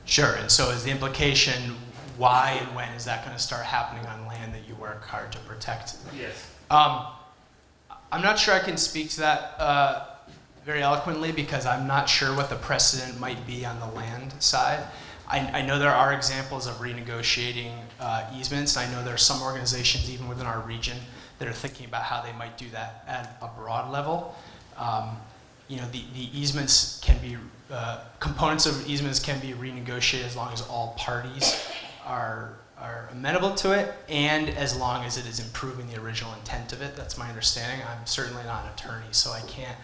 Sure, and so is the implication why and when is that going to start happening on land that you work hard to protect? Yes. I'm not sure I can speak to that very eloquently because I'm not sure what the precedent might be on the land side. I know there are examples of renegotiating easements. I know there are some organizations even within our region that are thinking about how they might do that at a broad level. The easements can be, components of easements can be renegotiated as long as all parties are amenable to it and as long as it is improving the original intent of it. That's my understanding. I'm certainly not an attorney, so I can't,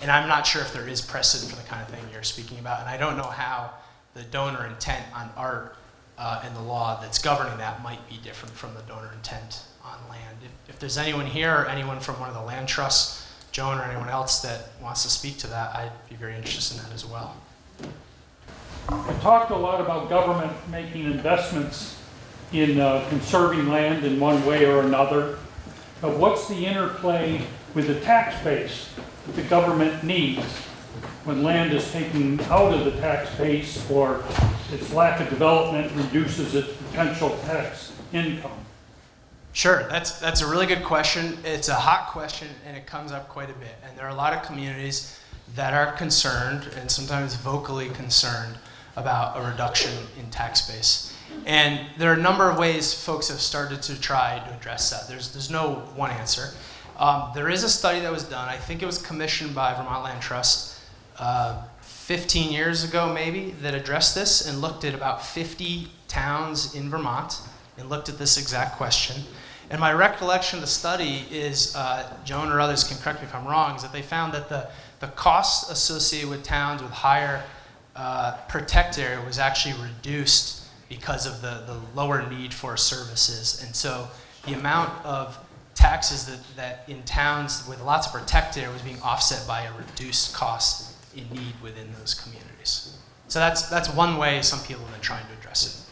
and I'm not sure if there is precedent for the kind of thing you're speaking about, and I don't know how the donor intent on art and the law that's governing that might be different from the donor intent on land. If there's anyone here or anyone from one of the land trusts, Joan or anyone else that wants to speak to that, I'd be very interested in that as well. I talked a lot about government making investments in conserving land in one way or another. But what's the interplay with the tax base that the government needs when land is taken out of the tax base or its lack of development reduces its potential tax income? Sure, that's a really good question. It's a hot question and it comes up quite a bit. And there are a lot of communities that are concerned and sometimes vocally concerned about a reduction in tax base. And there are a number of ways folks have started to try to address that. There's no one answer. There is a study that was done, I think it was commissioned by Vermont Land Trust 15 years ago maybe, that addressed this and looked at about 50 towns in Vermont and looked at this exact question. And my recollection of the study is, Joan or others can correct me if I'm wrong, is that they found that the costs associated with towns with higher protect area was actually reduced because of the lower need for services. And so the amount of taxes that in towns with lots of protect area was being offset by a reduced cost in need within those communities. So that's one way some people have been trying to address it.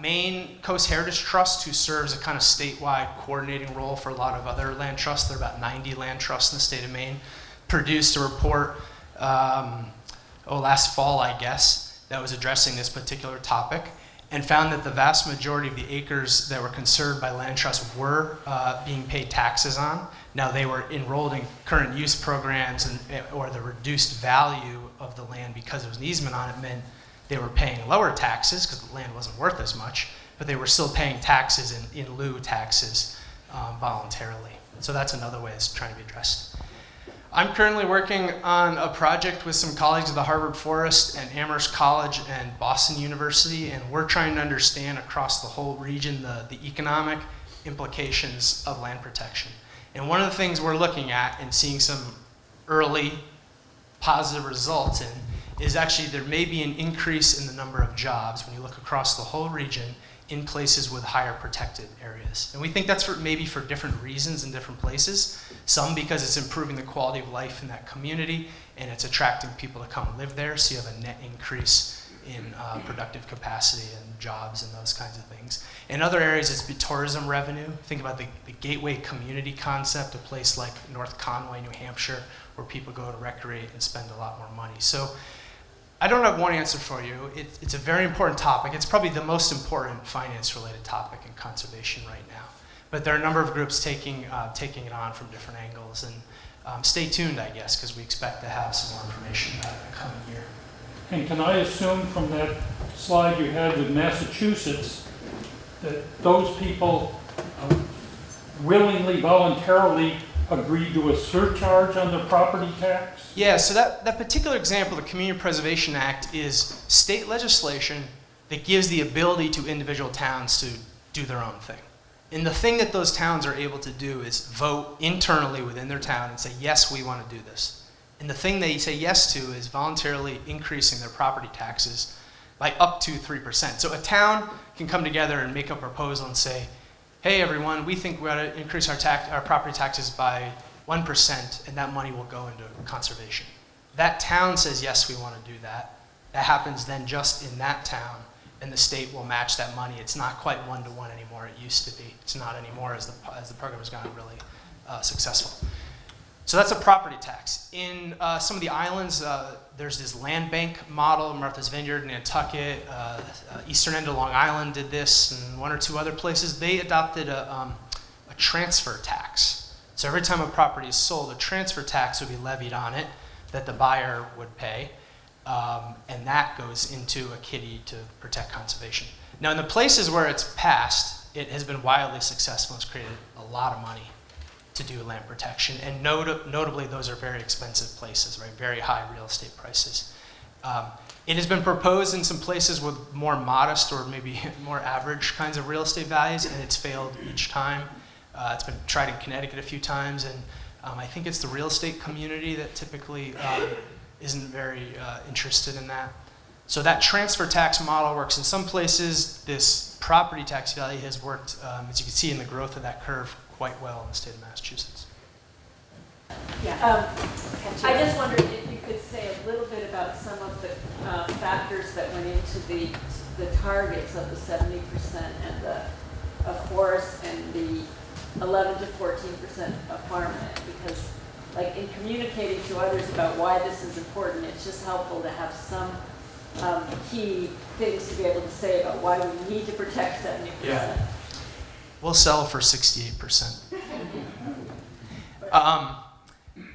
Maine Coast Heritage Trust, who serves a kind of statewide coordinating role for a lot of other land trusts, there are about 90 land trusts in the state of Maine, produced a report last fall, I guess, that was addressing this particular topic. and found that the vast majority of the acres that were conserved by land trusts were being paid taxes on. Now, they were enrolled in current use programs, or the reduced value of the land because there was an easement on it meant they were paying lower taxes because the land wasn't worth as much, but they were still paying taxes in lieu taxes voluntarily. So that's another way it's trying to be addressed. I'm currently working on a project with some colleagues at the Harvard Forest and Amherst College and Boston University, and we're trying to understand across the whole region the economic implications of land protection. And one of the things we're looking at and seeing some early positive results in is actually there may be an increase in the number of jobs when you look across the whole region in places with higher protected areas. And we think that's maybe for different reasons in different places. Some because it's improving the quality of life in that community and it's attracting people to come live there, so you have a net increase in productive capacity and jobs and those kinds of things. In other areas, it's tourism revenue. Think about the gateway community concept, a place like North Conway, New Hampshire, where people go to recreate and spend a lot more money. So I don't have one answer for you. It's a very important topic. It's probably the most important finance-related topic in conservation right now. But there are a number of groups taking it on from different angles. And stay tuned, I guess, because we expect to have some more information about it in the coming year. And can I assume from that slide you had with Massachusetts that those people willingly, voluntarily agreed to a surcharge on the property tax? Yeah, so that particular example, the Community Preservation Act, is state legislation that gives the ability to individual towns to do their own thing. And the thing that those towns are able to do is vote internally within their town and say, yes, we want to do this. And the thing they say yes to is voluntarily increasing their property taxes by up to 3%. So a town can come together and make a proposal and say, hey everyone, we think we ought to increase our property taxes by 1%, and that money will go into conservation. That town says, yes, we want to do that. That happens then just in that town, and the state will match that money. It's not quite one-to-one anymore. It used to be. It's not anymore as the program has gotten really successful. So that's a property tax. In some of the islands, there's this land bank model, Martha's Vineyard, Nantucket, eastern end of Long Island did this, and one or two other places. They adopted a transfer tax. So every time a property is sold, a transfer tax would be levied on it that the buyer would pay, and that goes into a kitty to protect conservation. Now in the places where it's passed, it has been wildly successful. It's created a lot of money to do land protection, and notably those are very expensive places, right? Very high real estate prices. It has been proposed in some places with more modest or maybe more average kinds of real estate values, and it's failed each time. It's been tried in Connecticut a few times, and I think it's the real estate community that typically isn't very interested in that. So that transfer tax model works in some places. This property tax value has worked, as you can see in the growth of that curve, quite well in the state of Massachusetts. Yeah. I just wondered if you could say a little bit about some of the factors that went into the targets of the 70% and of forest and the 11 to 14% of farmland, because like in communicating to others about why this is important, it's just helpful to have some key things to be able to say about why we need to protect 70%. Yeah. We'll sell for 68%.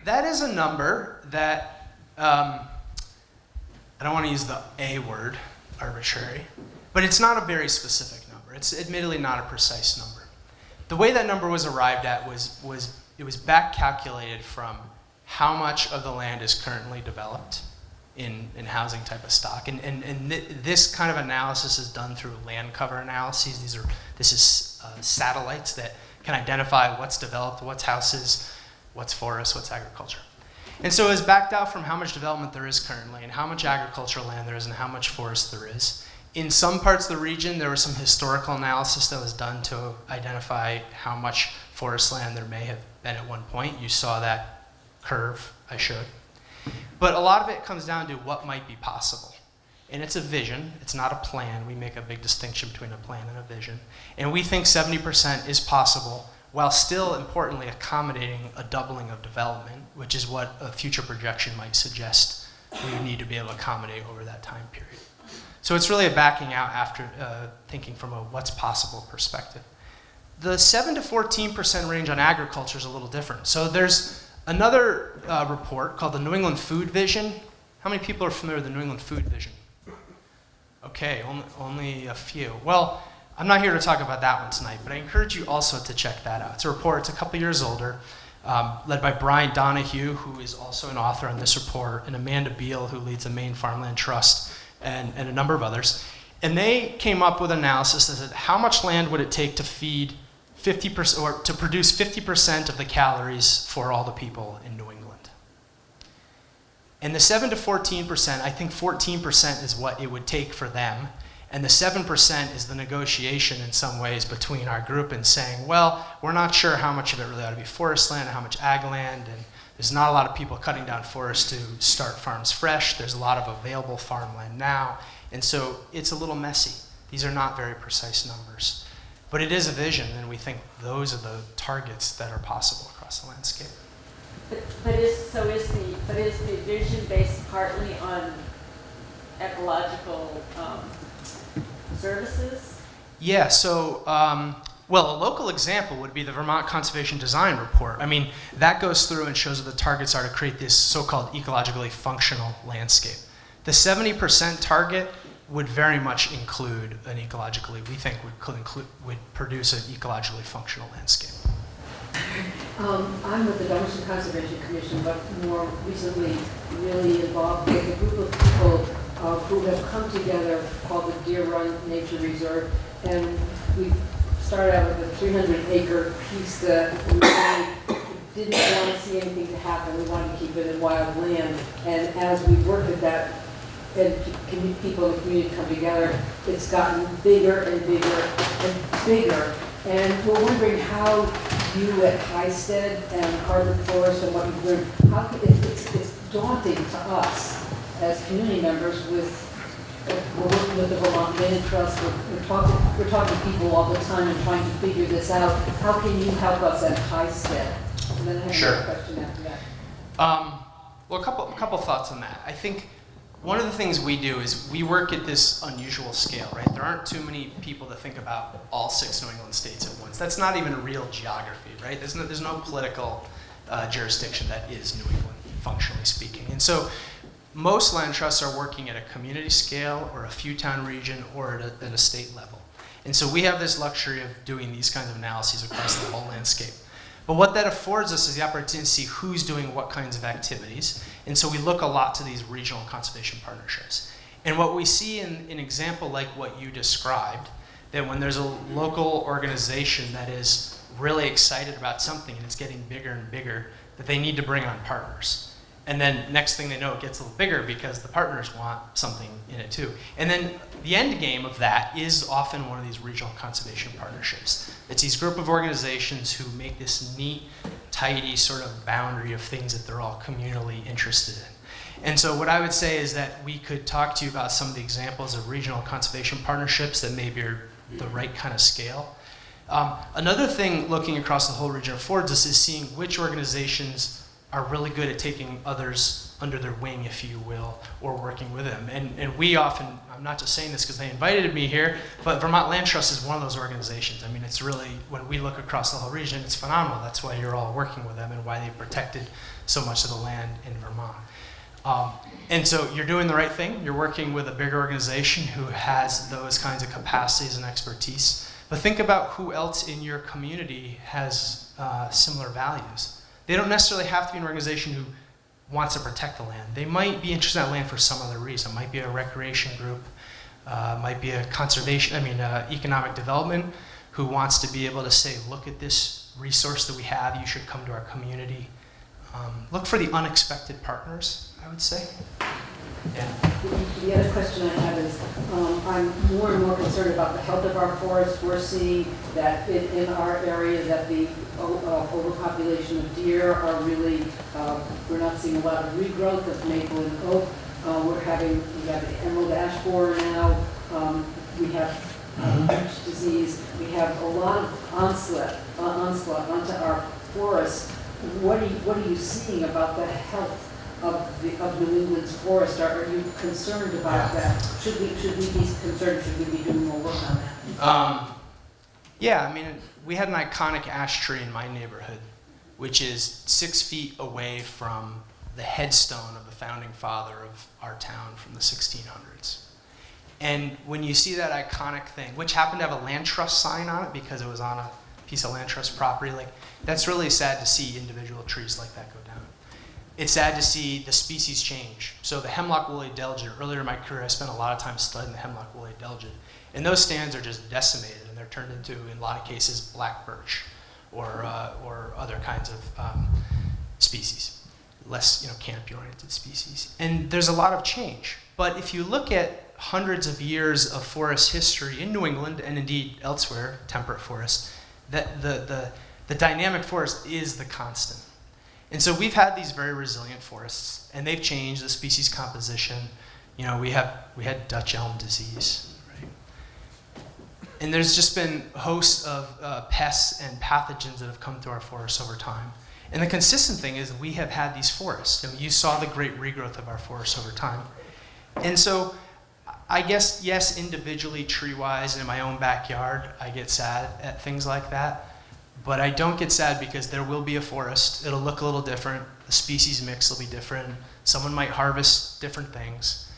That is a number that, I don't want to use the A word, arbitrary, but it's not a very specific number. It's admittedly not a precise number. The way that number was arrived at was back calculated from how much of the land is currently developed in housing type of stock. And this kind of analysis is done through land cover analyses. This is satellites that can identify what's developed, what's houses, what's forest, what's agriculture. And so it's backed out from how much development there is currently and how much agricultural land there is and how much forest there is. In some parts of the region, there was some historical analysis that was done to identify how much forest land there may have been at one point. You saw that curve I showed. But a lot of it comes down to what might be possible. And it's a vision, it's not a plan. We make a big distinction between a plan and a vision. And we think 70% is possible, while still importantly accommodating a doubling of development, which is what a future projection might suggest we need to be able to accommodate over that time period. So it's really a backing out after thinking from a what's possible perspective. The 7 to 14% range on agriculture is a little different. So there's another report called the New England Food Vision. How many people are familiar with the New England Food Vision? Okay, only a few. Well, I'm not here to talk about that one tonight, but I encourage you also to check that out. It's a report, it's a couple years older, led by Brian Donahue, who is also an author on this report, and Amanda Beal, who leads the Maine Farmland Trust, and a number of others. And they came up with an analysis that said, how much land would it take to feed 50% or to produce 50% of the calories for all the people in New England? And the 7 to 14%, I think 14% is what it would take for them. And the 7% is the negotiation in some ways between our group and saying, well, we're not sure how much of it really ought to be forest land and how much ag land. And there's not a lot of people cutting down forests to start farms fresh. There's a lot of available farmland now. And so it's a little messy. These are not very precise numbers. But it is a vision, and we think those are the targets that are possible across the landscape. But is the vision based partly on ecological services? Yeah, so, well, a local example would be the Vermont Conservation Design Report. I mean, that goes through and shows what the targets are to create this so-called ecologically functional landscape. The 70% target would very much include an ecologically, we think would produce an ecologically functional landscape. I'm with the Dumbarton Conservation Commission, but more recently really involved with a group of people who have come together called the Deer Run Nature Reserve, and we started out with a 300-acre piece that we really didn't want to see anything to happen. We wanted to keep it in wild land, and as we worked at that, and people in the community come together, it's gotten bigger and bigger and bigger. And we're wondering how you at Highstead and Harvard Forest and what you've learned, how it's daunting to us as community members we're working with the Vermont Land Trust, we're talking to people all the time and trying to figure this out. How can you help us at Highstead? And then I have another question after that. Well, a couple thoughts on that. I think one of the things we do is we work at this unusual scale, right? There aren't too many people that think about all 6 New England states at once. That's not even a real geography, right? There's no political jurisdiction that is New England, functionally speaking. And so most land trusts are working at a community scale or a few town region or at a state level. And so we have this luxury of doing these kinds of analyses across the whole landscape. But what that affords us is the opportunity to see who's doing what kinds of activities. And so we look a lot to these regional conservation partnerships. And what we see in an example like what you described, that when there's a local organization that is really excited about something and it's getting bigger and bigger, that they need to bring on partners. And then next thing they know, it gets a little bigger because the partners want something in it too. And then the end game of that is often one of these regional conservation partnerships. It's these group of organizations who make this neat, tidy sort of boundary of things that they're all communally interested in. And so what I would say is that we could talk to you about some of the examples of regional conservation partnerships that maybe are the right kind of scale. Another thing looking across the whole region affords us is seeing which organizations are really good at taking others under their wing, if you will, or working with them. And we often, I'm not just saying this because they invited me here, but Vermont Land Trust is one of those organizations. I mean, it's really, when we look across the whole region, it's phenomenal. That's why you're all working with them and why they've protected so much of the land in Vermont. And so you're doing the right thing. You're working with a bigger organization who has those kinds of capacities and expertise. But think about who else in your community has similar values. They don't necessarily have to be an organization who wants to protect the land. They might be interested in that land for some other reason. It might be a recreation group, might be a economic development who wants to be able to say, look at this resource that we have, you should come to our community. Look for the unexpected partners, I would say. Yeah. The other question I have is, I'm more and more concerned about the health of our forests. We're seeing that in our area that the overpopulation of deer are really, we're not seeing a lot of regrowth of maple and oak. We have the emerald ash borer now. We have beech disease. We have a lot of onslaught onto our forests. What are you seeing about the health of New England's forest. Are you concerned about that? Should we be concerned? Should we be doing more work on that? Yeah, I mean, we had an iconic ash tree in my neighborhood, which is 6 feet away from the headstone of the founding father of our town from the 1600s. And when you see that iconic thing, which happened to have a land trust sign on it because it was on a piece of land trust property, like, that's really sad to see individual trees like that go down. It's sad to see the species change. So the hemlock woolly delgid, earlier in my career, I spent a lot of time studying the hemlock woolly delgid. And those stands are just decimated, and they're turned into, in a lot of cases, black birch or other kinds of species, less canopy-oriented species. And there's a lot of change. But if you look at hundreds of years of forest history in New England, and indeed elsewhere, temperate forests, the dynamic forest is the constant. And so we've had these very resilient forests, and they've changed the species composition. We had Dutch elm disease, right? And there's just been hosts of pests and pathogens that have come through our forests over time. And the consistent thing is we have had these forests. I mean, you saw the great regrowth of our forests over time. And so I guess, yes, individually, tree-wise, in my own backyard, I get sad at things like that. But I don't get sad because there will be a forest. It'll look a little different. The species mix will be different. Someone might harvest different things.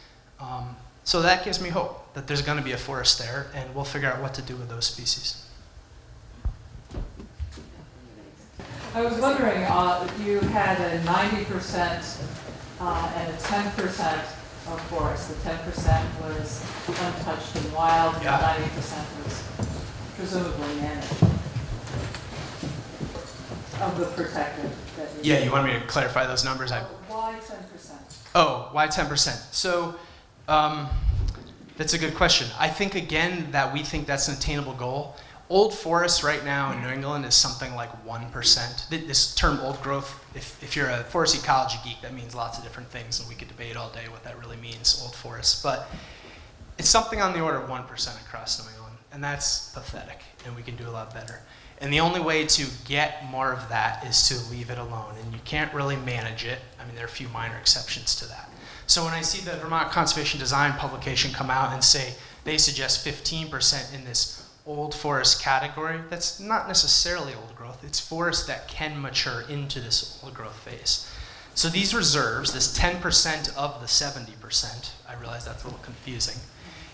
So that gives me hope that there's going to be a forest there, and we'll figure out what to do with those species. I was wondering if you had a 90% and a 10% of forest. The 10% was untouched and wild, and the 90% was presumably managed. Of the protected. Yeah, you want me to clarify those numbers? Why 10%? Oh, why 10%? So that's a good question. I think, again, that we think that's an attainable goal. Old forests right now in New England is something like 1%. This term old growth, if you're a forest ecology geek, that means lots of different things, and we could debate all day what that really means, old forests. But it's something on the order of 1% across New England, and that's pathetic, and we can do a lot better. And the only way to get more of that is to leave it alone. And you can't really manage it. I mean, there are a few minor exceptions to that. So when I see the Vermont Conservation Design publication come out and say they suggest 15% in this old forest category, that's not necessarily old growth. It's forest that can mature into this old growth phase. So these reserves, this 10% of the 70%, I realize that's a little confusing,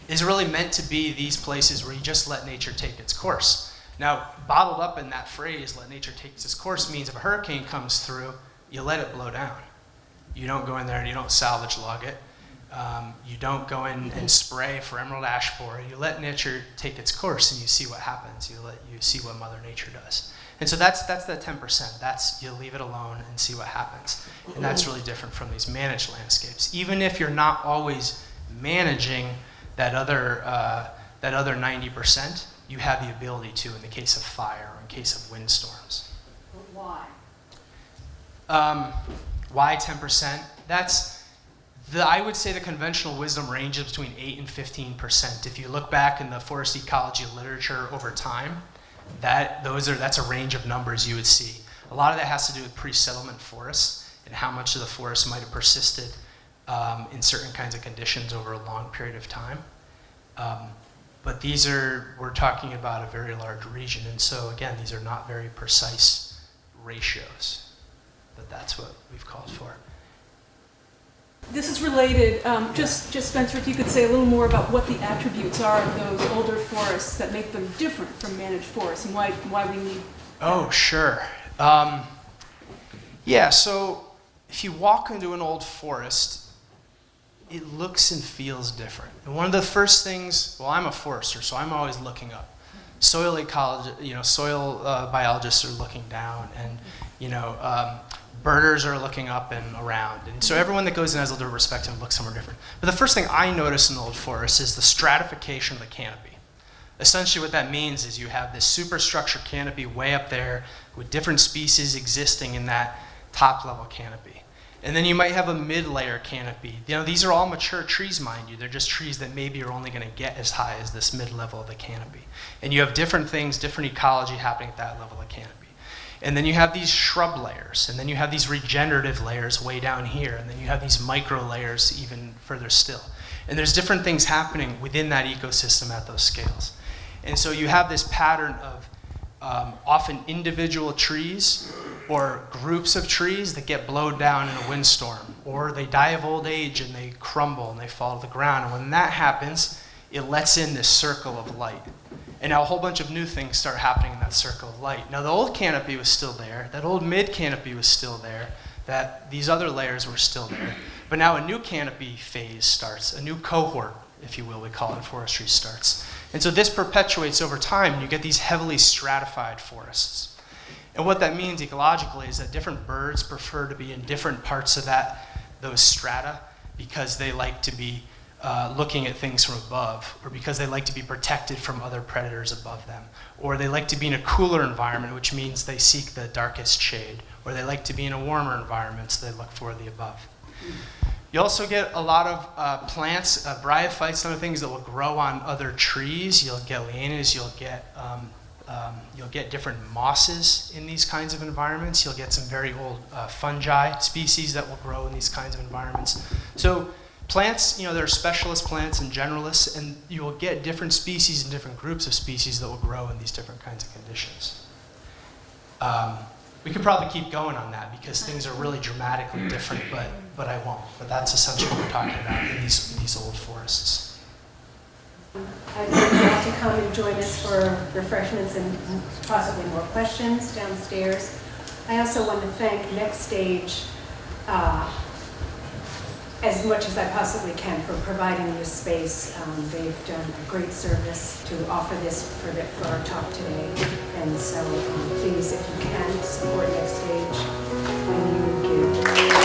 is really meant to be these places where you just let nature take its course. Now, bottled up in that phrase, let nature take its course, means if a hurricane comes through, you let it blow down. You don't go in there and you don't salvage log it. You don't go in and spray for emerald ash borer. You let nature take its course and you see what happens. You see what Mother Nature does. And so that's the 10%. That's, you leave it alone and see what happens. And that's really different from these managed landscapes. Even if you're not always managing that other 90%, you have the ability to in the case of fire or in case of windstorms. But why? Why 10%? I would say the conventional wisdom ranges between 8 and 15%. If you look back in the forest ecology literature over time, that's a range of numbers you would see. A lot of that has to do with pre-settlement forests and how much of the forest might have persisted in certain kinds of conditions over a long period of time. But we're talking about a very large region, and so again, these are not very precise ratios, but that's what we've called for. This is related, just Spencer, if you could say a little more about what the attributes are of those older forests that make them different from managed forests and why we need. Oh, sure. Yeah, so if you walk into an old forest, it looks and feels different. And one of the first things, well, I'm a forester, so I'm always looking up. Soil ecology, soil biologists are looking down, and birders are looking up and around. And so everyone that goes in has a little perspective and looks somewhere different. But the first thing I notice in the old forest is the stratification of the canopy. Essentially what that means is you have this superstructure canopy way up there with different species existing in that top level canopy. And then you might have a mid-layer canopy. These are all mature trees, mind you. They're just trees that maybe are only going to get as high as this mid-level of the canopy. And you have different things, different ecology happening at that level of canopy. And then you have these shrub layers, and then you have these regenerative layers way down here, and then you have these micro layers even further still. And there's different things happening within that ecosystem at those scales. And so you have this pattern of often individual trees or groups of trees that get blown down in a windstorm, or they die of old age and they crumble and they fall to the ground. And when that happens, it lets in this circle of light. And now a whole bunch of new things start happening in that circle of light. Now the old canopy was still there, that old mid canopy was still there, that these other layers were still there. But now a new canopy phase starts, a new cohort, if you will, we call it in forestry, starts. And so this perpetuates over time, and you get these heavily stratified forests. And what that means ecologically is that different birds prefer to be in different parts of those strata because they like to be looking at things from above, or because they like to be protected from other predators above them, or they like to be in a cooler environment, which means they seek the darkest shade, or they like to be in a warmer environment, so they look for the above. You also get a lot of plants, bryophytes, and other things that will grow on other trees. You'll get lianas, you'll get different mosses in these kinds of environments. You'll get some very old fungi species that will grow in these kinds of environments. So plants, there are specialist plants and generalists, and you will get different species and different groups of species that will grow in these different kinds of conditions. We could probably keep going on that because things are really dramatically different, but I won't. But that's essentially what we're talking about in these old forests. I'd like you all to come and join us for refreshments and possibly more questions downstairs. I also want to thank Next Stage as much as I possibly can for providing this space. They've done a great service to offer this for our talk today. And so please, if you can, support Next Stage when you give.